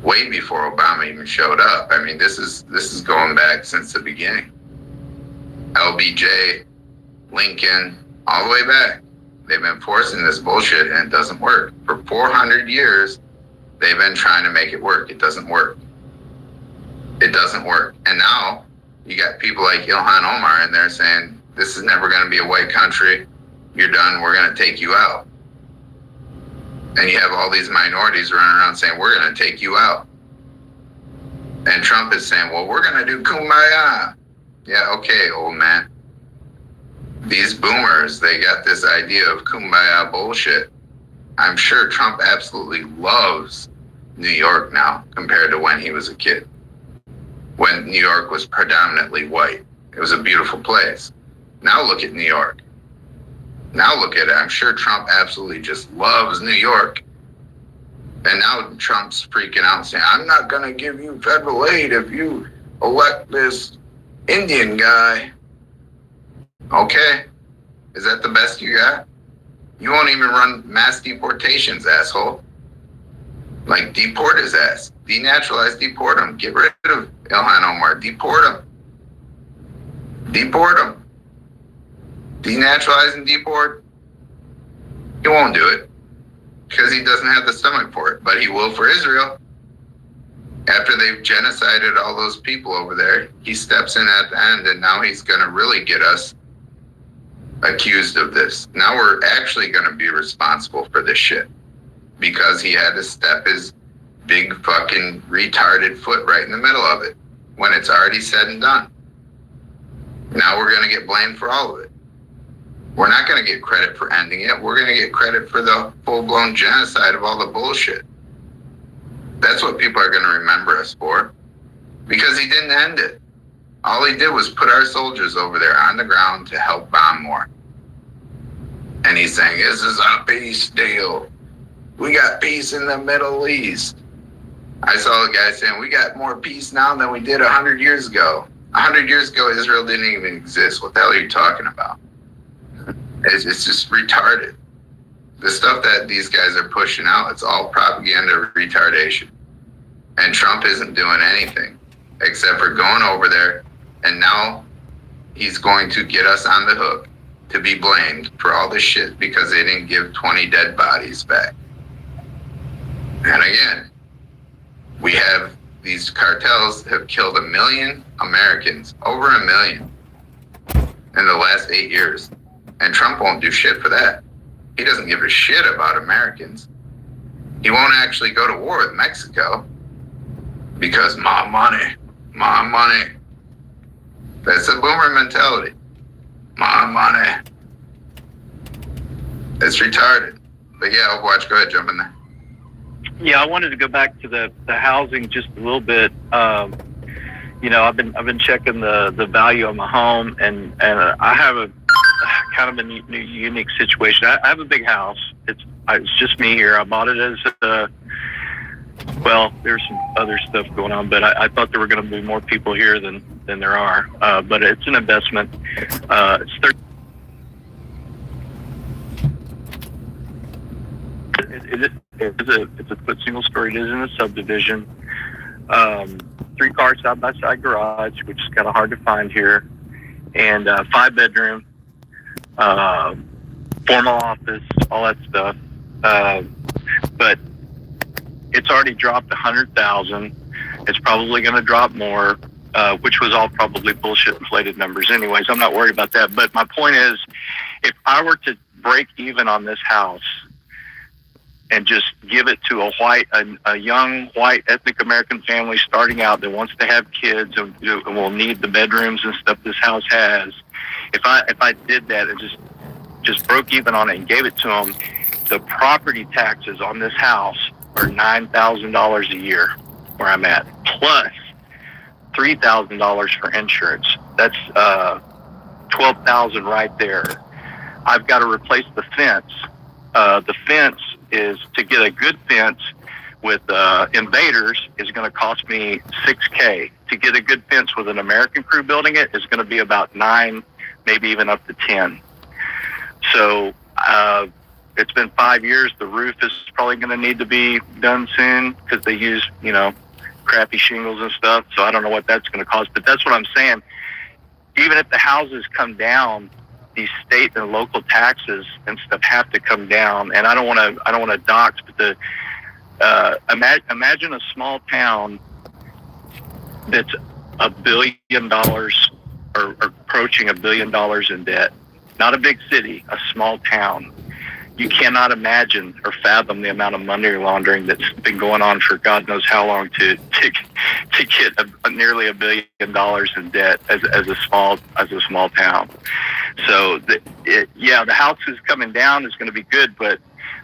way before Obama even showed up. I mean, this is going back since the beginning. LBJ, Lincoln, all the way back. They've been forcing this bullshit and it doesn't work. For 400 years, they've been trying to make it work. It doesn't work. It doesn't work. And now you got people like Ilhan Omar in there saying, this is never going to be a white country. You're done. We're going to take you out. And you have all these minorities running around saying, we're going to take you out. And Trump is saying, well, we're going to do kumbaya. Yeah, okay, old man. These boomers, they got this idea of kumbaya bullshit. I'm sure Trump absolutely loves New York now compared to when he was a kid. When New York was predominantly white. It was a beautiful place. Now look at New York. Now look at it. I'm sure Trump absolutely just loves New York. And now Trump's freaking out saying, I'm not going to give you federal aid if you elect this Indian guy. Okay. Is that the best you got? You won't even run mass deportations, asshole. Like, deport his ass. Denaturalize, deport him. Get rid of Ilhan Omar. Deport him. Deport him. Denaturalize and deport. He won't do it because he doesn't have the stomach for it, but he will for Israel. After they've genocided all those people over there, he steps in at the end, and now he's going to really get us accused of this. Now we're actually going to be responsible for this shit because he had to step his big fucking retarded foot right in the middle of it when it's already said and done. Now we're going to get blamed for all of it. We're not going to get credit for ending it. We're going to get credit for the full-blown genocide of all the bullshit. That's what people are going to remember us for because he didn't end it. All he did was put our soldiers over there on the ground to help bomb more. And he's saying, this is a peace deal. We got peace in the Middle East. I saw a guy saying, we got more peace now than we did 100 years ago. 100 years ago, Israel didn't even exist. What the hell are you talking about? It's just retarded. The stuff that these guys are pushing out, it's all propaganda retardation. And Trump isn't doing anything except for going over there, and now he's going to get us on the hook to be blamed for all this shit because they didn't give 20 dead bodies back. And again, we have these cartels have killed 1 million Americans, over 1 million in the last 8 years. And Trump won't do shit for that. He doesn't give a shit about Americans. He won't actually go to war with Mexico because my money, my money. That's a boomer mentality. My money. It's retarded. But yeah, Overwatch, go ahead, jump in there. Yeah, I wanted to go back to the housing just a little bit. You know, I've been checking the value of my home, and I have a kind of a unique situation. I have a big house. It's just me here. I bought it as well, there's some other stuff going on, but I thought there were going to be more people here than there are. But it's an investment. It's a single story. It is in a subdivision. 3-car side-by-side garage, which is kind of hard to find here, and 5-bedroom, formal office, all that stuff. But it's already dropped 100,000. It's probably going to drop more, which was all probably bullshit inflated numbers anyways. I'm not worried about that. But my point is, if I were to break even on this house and just give it to a young white ethnic American family starting out that wants to have kids and will need the bedrooms and stuff this house has, if I did that and just broke even on it and gave it to them, the property taxes on this house are $9,000 a year where I'm at, plus $3,000 for insurance. That's $12,000 right there. I've got to replace the fence. The fence is, to get a good fence with invaders, is going to cost me $6,000 to get a good fence with an American crew building it is going to be about 9, maybe even up to 10. So it's been 5 years. The roof is probably going to need to be done soon because they use, crappy shingles and stuff. So I don't know what that's going to cost, but that's what I'm saying. Even if the houses come down, these state and local taxes and stuff have to come down. And I don't want to dox, but imagine a small town that's $1 billion or approaching $1 billion in debt. Not a big city, a small town. You cannot imagine or fathom the amount of money laundering that's been going on for God knows how long to get nearly $1 billion in debt as a small town. So the house is coming down is going to be good, but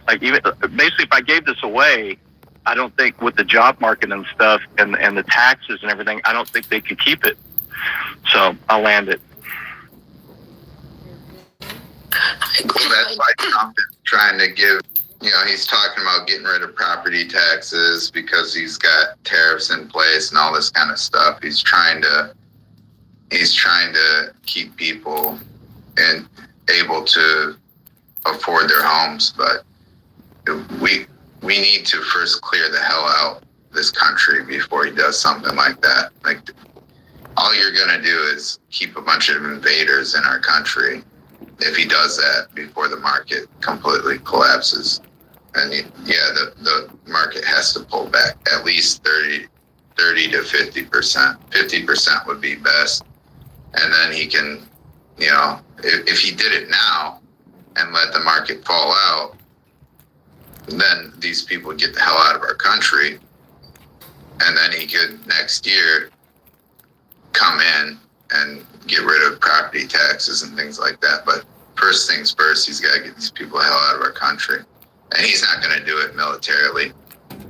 like even basically if I gave this away, I don't think with the job market and stuff and the taxes and everything, I don't think they could keep it. So I'll land it. Well, that's why Trump is trying to give, he's talking about getting rid of property taxes because he's got tariffs in place and all this kind of stuff. He's trying to keep people able to afford their homes, but we need to first clear the hell out this country before he does something like that. Like, all you're gonna do is keep a bunch of invaders in our country if he does that before the market completely collapses. And the market has to pull back at least 30 to 50%. 50% would be best. And then he can, if he did it now and let the market fall out, then these people get the hell out of our country. And then he could next year come in and get rid of property taxes and things like that. But first things first, he's got to get these people the hell out of our country. And he's not going to do it militarily.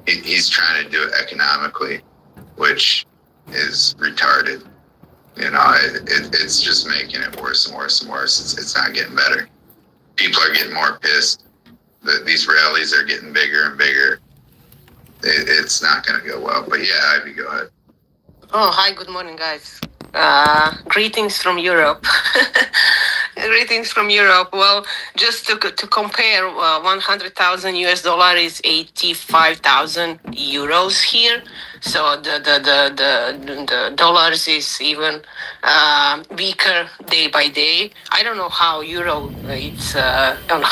He's trying to do it economically, which is retarded. It's just making it worse and worse and worse. It's not getting better. People are getting more pissed. These rallies are getting bigger and bigger. It's not going to go well. But yeah, Ivy, go ahead. Oh, hi, good morning, guys. Greetings from Europe. Greetings from Europe. Well, just to compare, 100,000 US dollar is 85,000 euros here. So the dollars is even weaker day by day. I don't know how euro it's on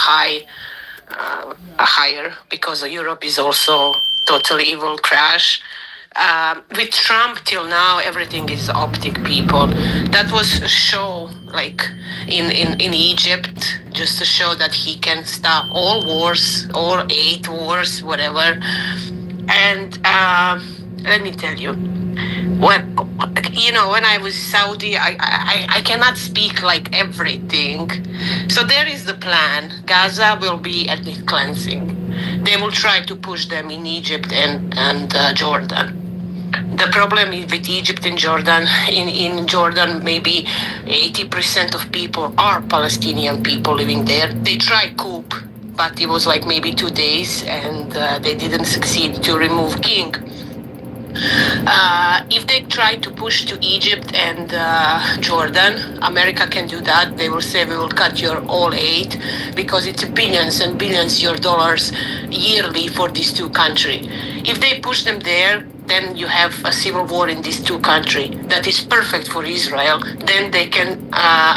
higher because Europe is also totally evil crash. With Trump till now, everything is optic, people. That was a show, like in Egypt, just to show that he can stop all wars, all 8 wars, whatever. And let me tell you, when I was Saudi, I cannot speak like everything. So there is the plan. Gaza will be ethnic cleansing. They will try to push them in Egypt and Jordan. The problem is with Egypt and Jordan, in Jordan, maybe 80% of people are Palestinian people living there. They tried coup, but it was like maybe 2 days, and they didn't succeed to remove king. If they try to push to Egypt and Jordan, America can do that. They will say we will cut your all aid because it's billions and billions your dollars yearly for these 2 countries. If they push them there, then you have a civil war in these 2 countries. That is perfect for Israel. Then they can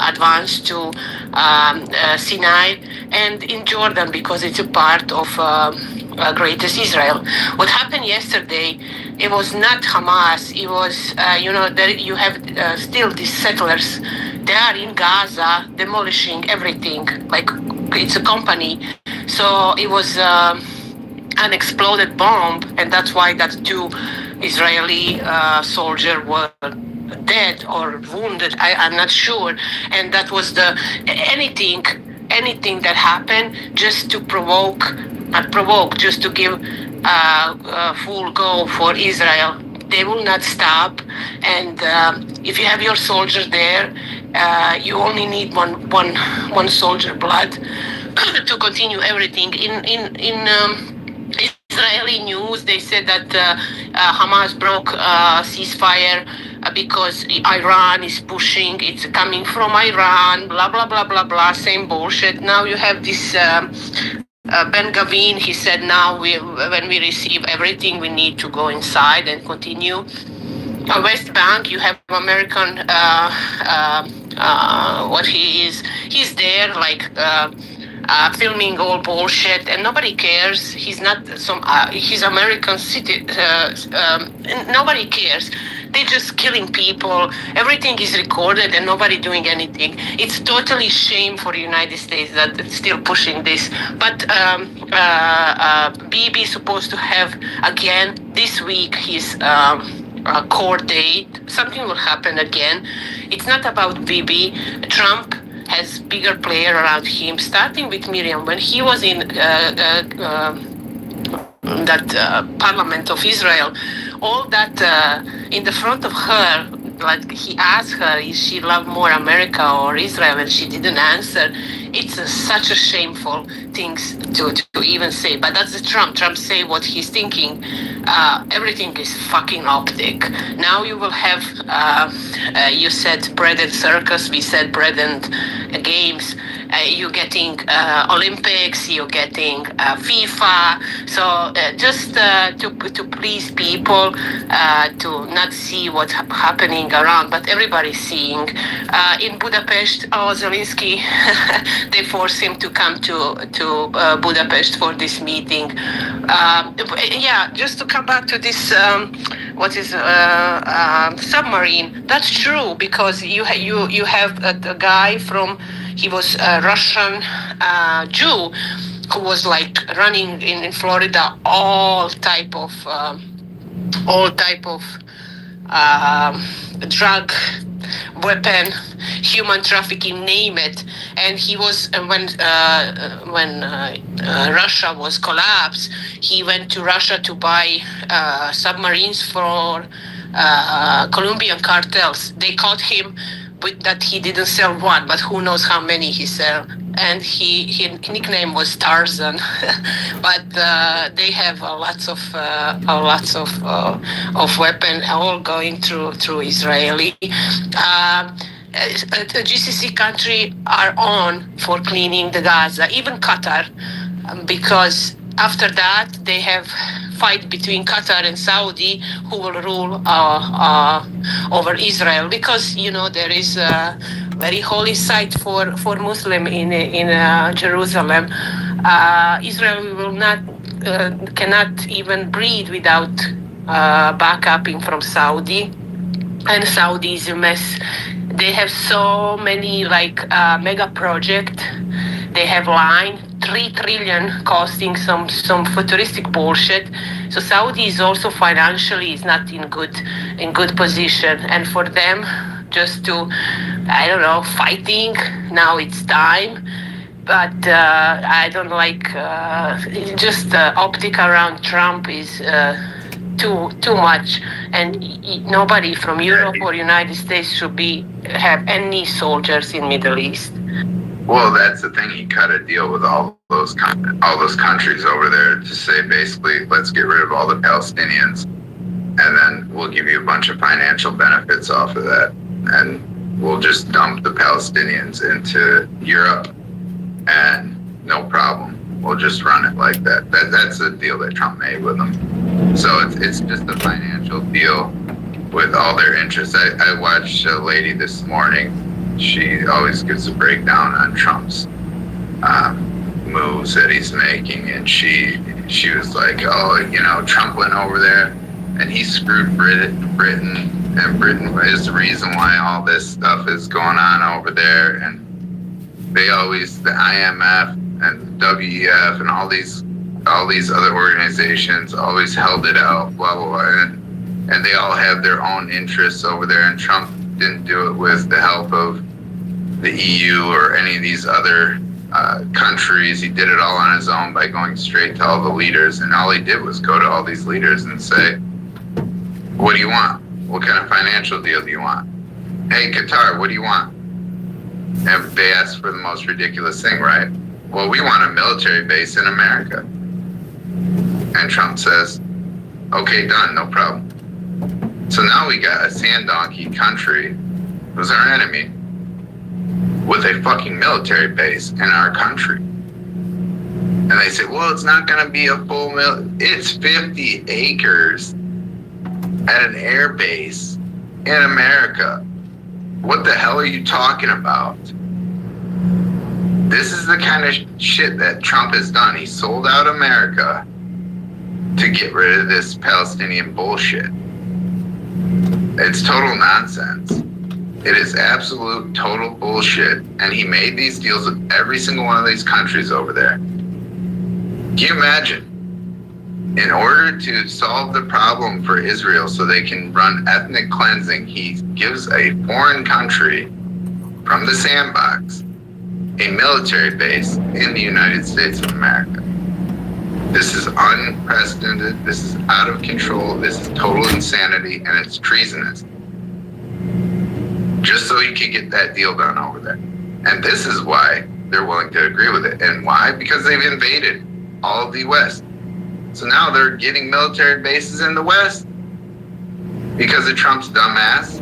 advance to Sinai and in Jordan because it's a part of greatest Israel. What happened yesterday, it was not Hamas. It was, that you have still these settlers. They are in Gaza, demolishing everything. Like it's a company. So it was an exploded bomb, and that's why that 2 Israeli soldiers were dead or wounded. I'm not sure. And that was anything that happened just to just to give full go for Israel. They will not stop. And if you have your soldiers there, you only need one soldier blood to continue everything. In Israeli news, they said that Hamas broke ceasefire because Iran is pushing, it's coming from Iran, blah, blah, blah, blah, blah, same bullshit. Now you have this Ben Gavin, he said now when we receive everything, we need to go inside and continue. West Bank, you have American, what he's there like filming all bullshit, and nobody cares. He's not he's American city. Nobody cares. They're just killing people. Everything is recorded, and nobody doing anything. It's totally shame for the United States that it's still pushing this. But Bibi is supposed to have again this week his. Court date. Something will happen again. It's not about Bibi. Trump has bigger player around him, starting with Miriam. When he was in that Parliament of Israel, all that in the front of her, like he asked her, is she love more America or Israel, and she didn't answer. It's such a shameful thing to even say. But that's the Trump. Trump say what he's thinking. Everything is fucking optic. Now you will have, you said bread and circus, we said bread and games. You're getting Olympics, you're getting FIFA. So just to please people, to not see what's happening around, but everybody's seeing. In Budapest, Zelensky, they forced him to come to Budapest for this meeting. Yeah, just to come back to this, what is submarine? That's true, because you have a guy from, he was a Russian Jew who was like running in Florida all type of drug, weapon, human trafficking, name it. And he was when Russia was collapsed, he went to Russia to buy submarines for Colombian cartels. They caught him with that he didn't sell one, but who knows how many he sold. And his nickname was Tarzan. But they have lots of weapon all going through Israeli. GCC country are on for cleaning the Gaza, even Qatar, because after that they have fight between Qatar and Saudi who will rule over Israel, because there is a very holy site for Muslim in Jerusalem. Israel will not cannot even breathe without backupping from Saudi, and Saudi is a mess. They have so many mega project. They have line 3 trillion costing some futuristic bullshit. So Saudi is also financially is not in good position, and for them just to fighting now it's time. But I don't like just optic around Trump is too much, and nobody from Europe or United States should have any soldiers in Middle East. Well, that's the thing. He cut a deal with all those countries over there to say basically, let's get rid of all the Palestinians, and then we'll give you a bunch of financial benefits off of that, and we'll just dump the Palestinians into Europe, and no problem. We'll just run it like that. That's the deal that Trump made with them. So it's just a financial deal with all their interests. I watched a lady this morning. She always gives a breakdown on Trump's moves that he's making, and she was like, Trump went over there and he screwed Britain, and Britain is the reason why all this stuff is going on over there. And they always, the IMF and WEF and all these other organizations always held it out, blah blah blah, and they all have their own interests over there. And Trump didn't do it with the help of the EU or any of these other countries. He did it all on his own by going straight to all the leaders, and all he did was go to all these leaders and say, what do you want? What kind of financial deal do you want? Hey, Qatar, what do you want? And they asked for the most ridiculous thing, right? Well, we want a military base in America. And Trump says, okay, done, no problem. So now we got a sand donkey country who's our enemy with a fucking military base in our country. And they say, well, it's not going to be a full it's 50 acres at an air base in America. What the hell are you talking about? This is the kind of shit that Trump has done. He sold out America to get rid of this Palestinian bullshit. It's total nonsense. It is absolute total bullshit. And he made these deals with every single one of these countries over there. Can you imagine? In order to solve the problem for Israel so they can run ethnic cleansing, he gives a foreign country from the sandbox a military base in the United States of America. This is unprecedented. This is out of control. This is total insanity, and it's treasonous. Just so he could get that deal done over there. And this is why they're willing to agree with it. And why? Because they've invaded all of the West. So now they're getting military bases in the West because of Trump's dumbass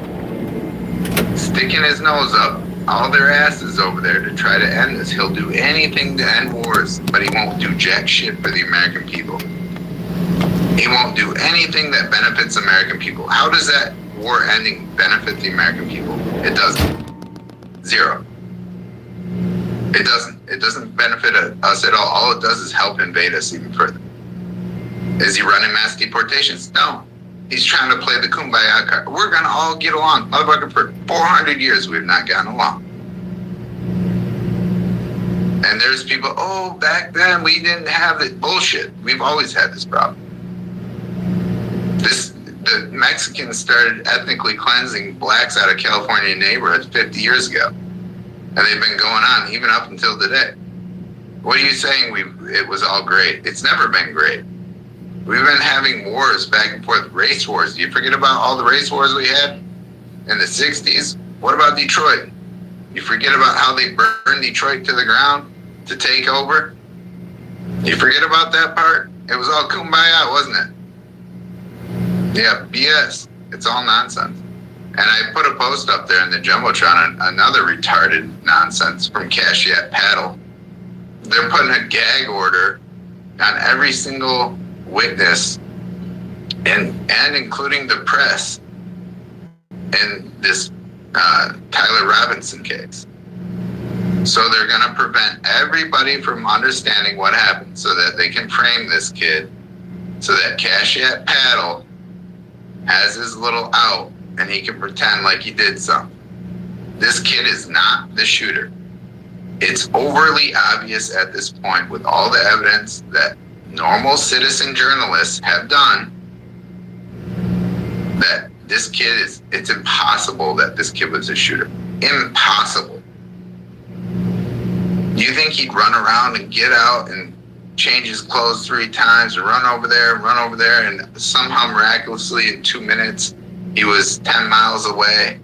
sticking his nose up all their asses over there to try to end this. He'll do anything to end wars, but he won't do jack shit for the American people. He won't do anything that benefits American people. How does that war ending benefit the American people? It doesn't. Zero. It doesn't. It doesn't benefit us at all. All it does is help invade us even further. Is he running mass deportations? No. He's trying to play the kumbaya card. We're going to all get along. Motherfucker, for 400 years, we've not gotten along. And there's people, oh, back then we didn't have it. Bullshit. We've always had this problem. The Mexicans started ethnically cleansing blacks out of California neighborhoods 50 years ago. And they've been going on even up until today. What are you saying it was all great? It's never been great. We've been having wars back and forth, race wars. Do you forget about all the race wars we had in the 60s? What about Detroit? You forget about how they burned Detroit to the ground to take over? You forget about that part? It was all kumbaya, wasn't it? Yeah, BS. It's all nonsense. And I put a post up there in the Jumbotron on another retarded nonsense from Cashiat Paddle. They're putting a gag order on every single witness and including the press in this Tyler Robinson case. So they're going to prevent everybody from understanding what happened so that they can frame this kid so that Cashiat Paddle has his little out and he can pretend like he did something. This kid is not the shooter. It's overly obvious at this point with all the evidence that normal citizen journalists have done that this kid it's impossible that this kid was a shooter. Impossible. Do you think he'd run around and get out and change his clothes 3 times and run over there and somehow miraculously in 2 minutes he was 10 miles away?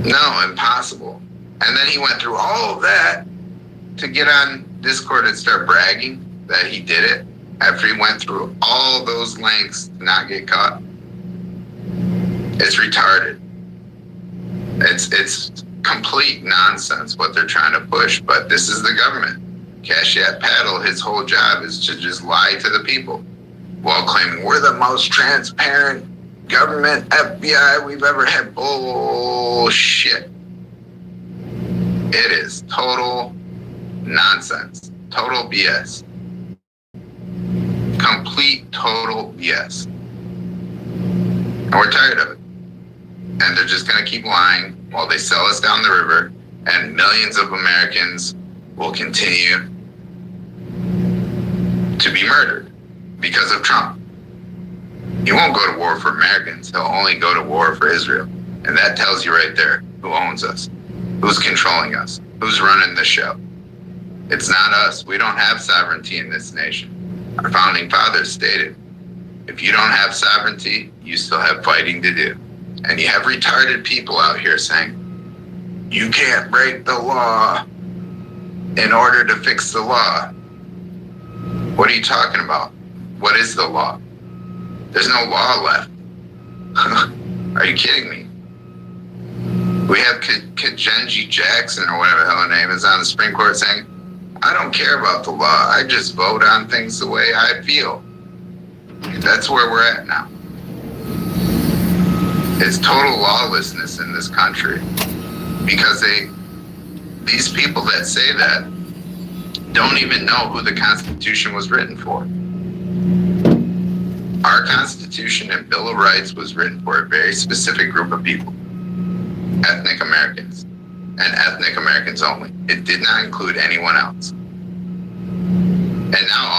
No, impossible. And then he went through all of that to get on Discord and start bragging that he did it after he went through all those lengths to not get caught. It's retarded. It's complete nonsense what they're trying to push, but this is the government. Cashiat Paddle, his whole job is to just lie to the people while claiming we're the most transparent government FBI we've ever had. Bullshit. It is total nonsense. Total BS. Complete total BS. And we're tired of it. And they're just going to keep lying while they sell us down the river, and millions of Americans will continue to be murdered because of Trump. He won't go to war for Americans. He'll only go to war for Israel. And that tells you right there who owns us, who's controlling us, who's running the show. It's not us. We don't have sovereignty in this nation. Our founding fathers stated, if you don't have sovereignty, you still have fighting to do. And you have retarded people out here saying, you can't break the law in order to fix the law. What are you talking about? What is the law? There's no law left. Are you kidding me? We have Kajenji Jackson, or whatever the hell her name is, on the Supreme Court saying, I don't care about the law. I just vote on things the way I feel. That's where we're at now. It's total lawlessness in this country because these people that say that don't even know who the Constitution was written for. Our Constitution and Bill of Rights was written for a very specific group of people, ethnic Americans, and ethnic Americans only. It did not include anyone else. And now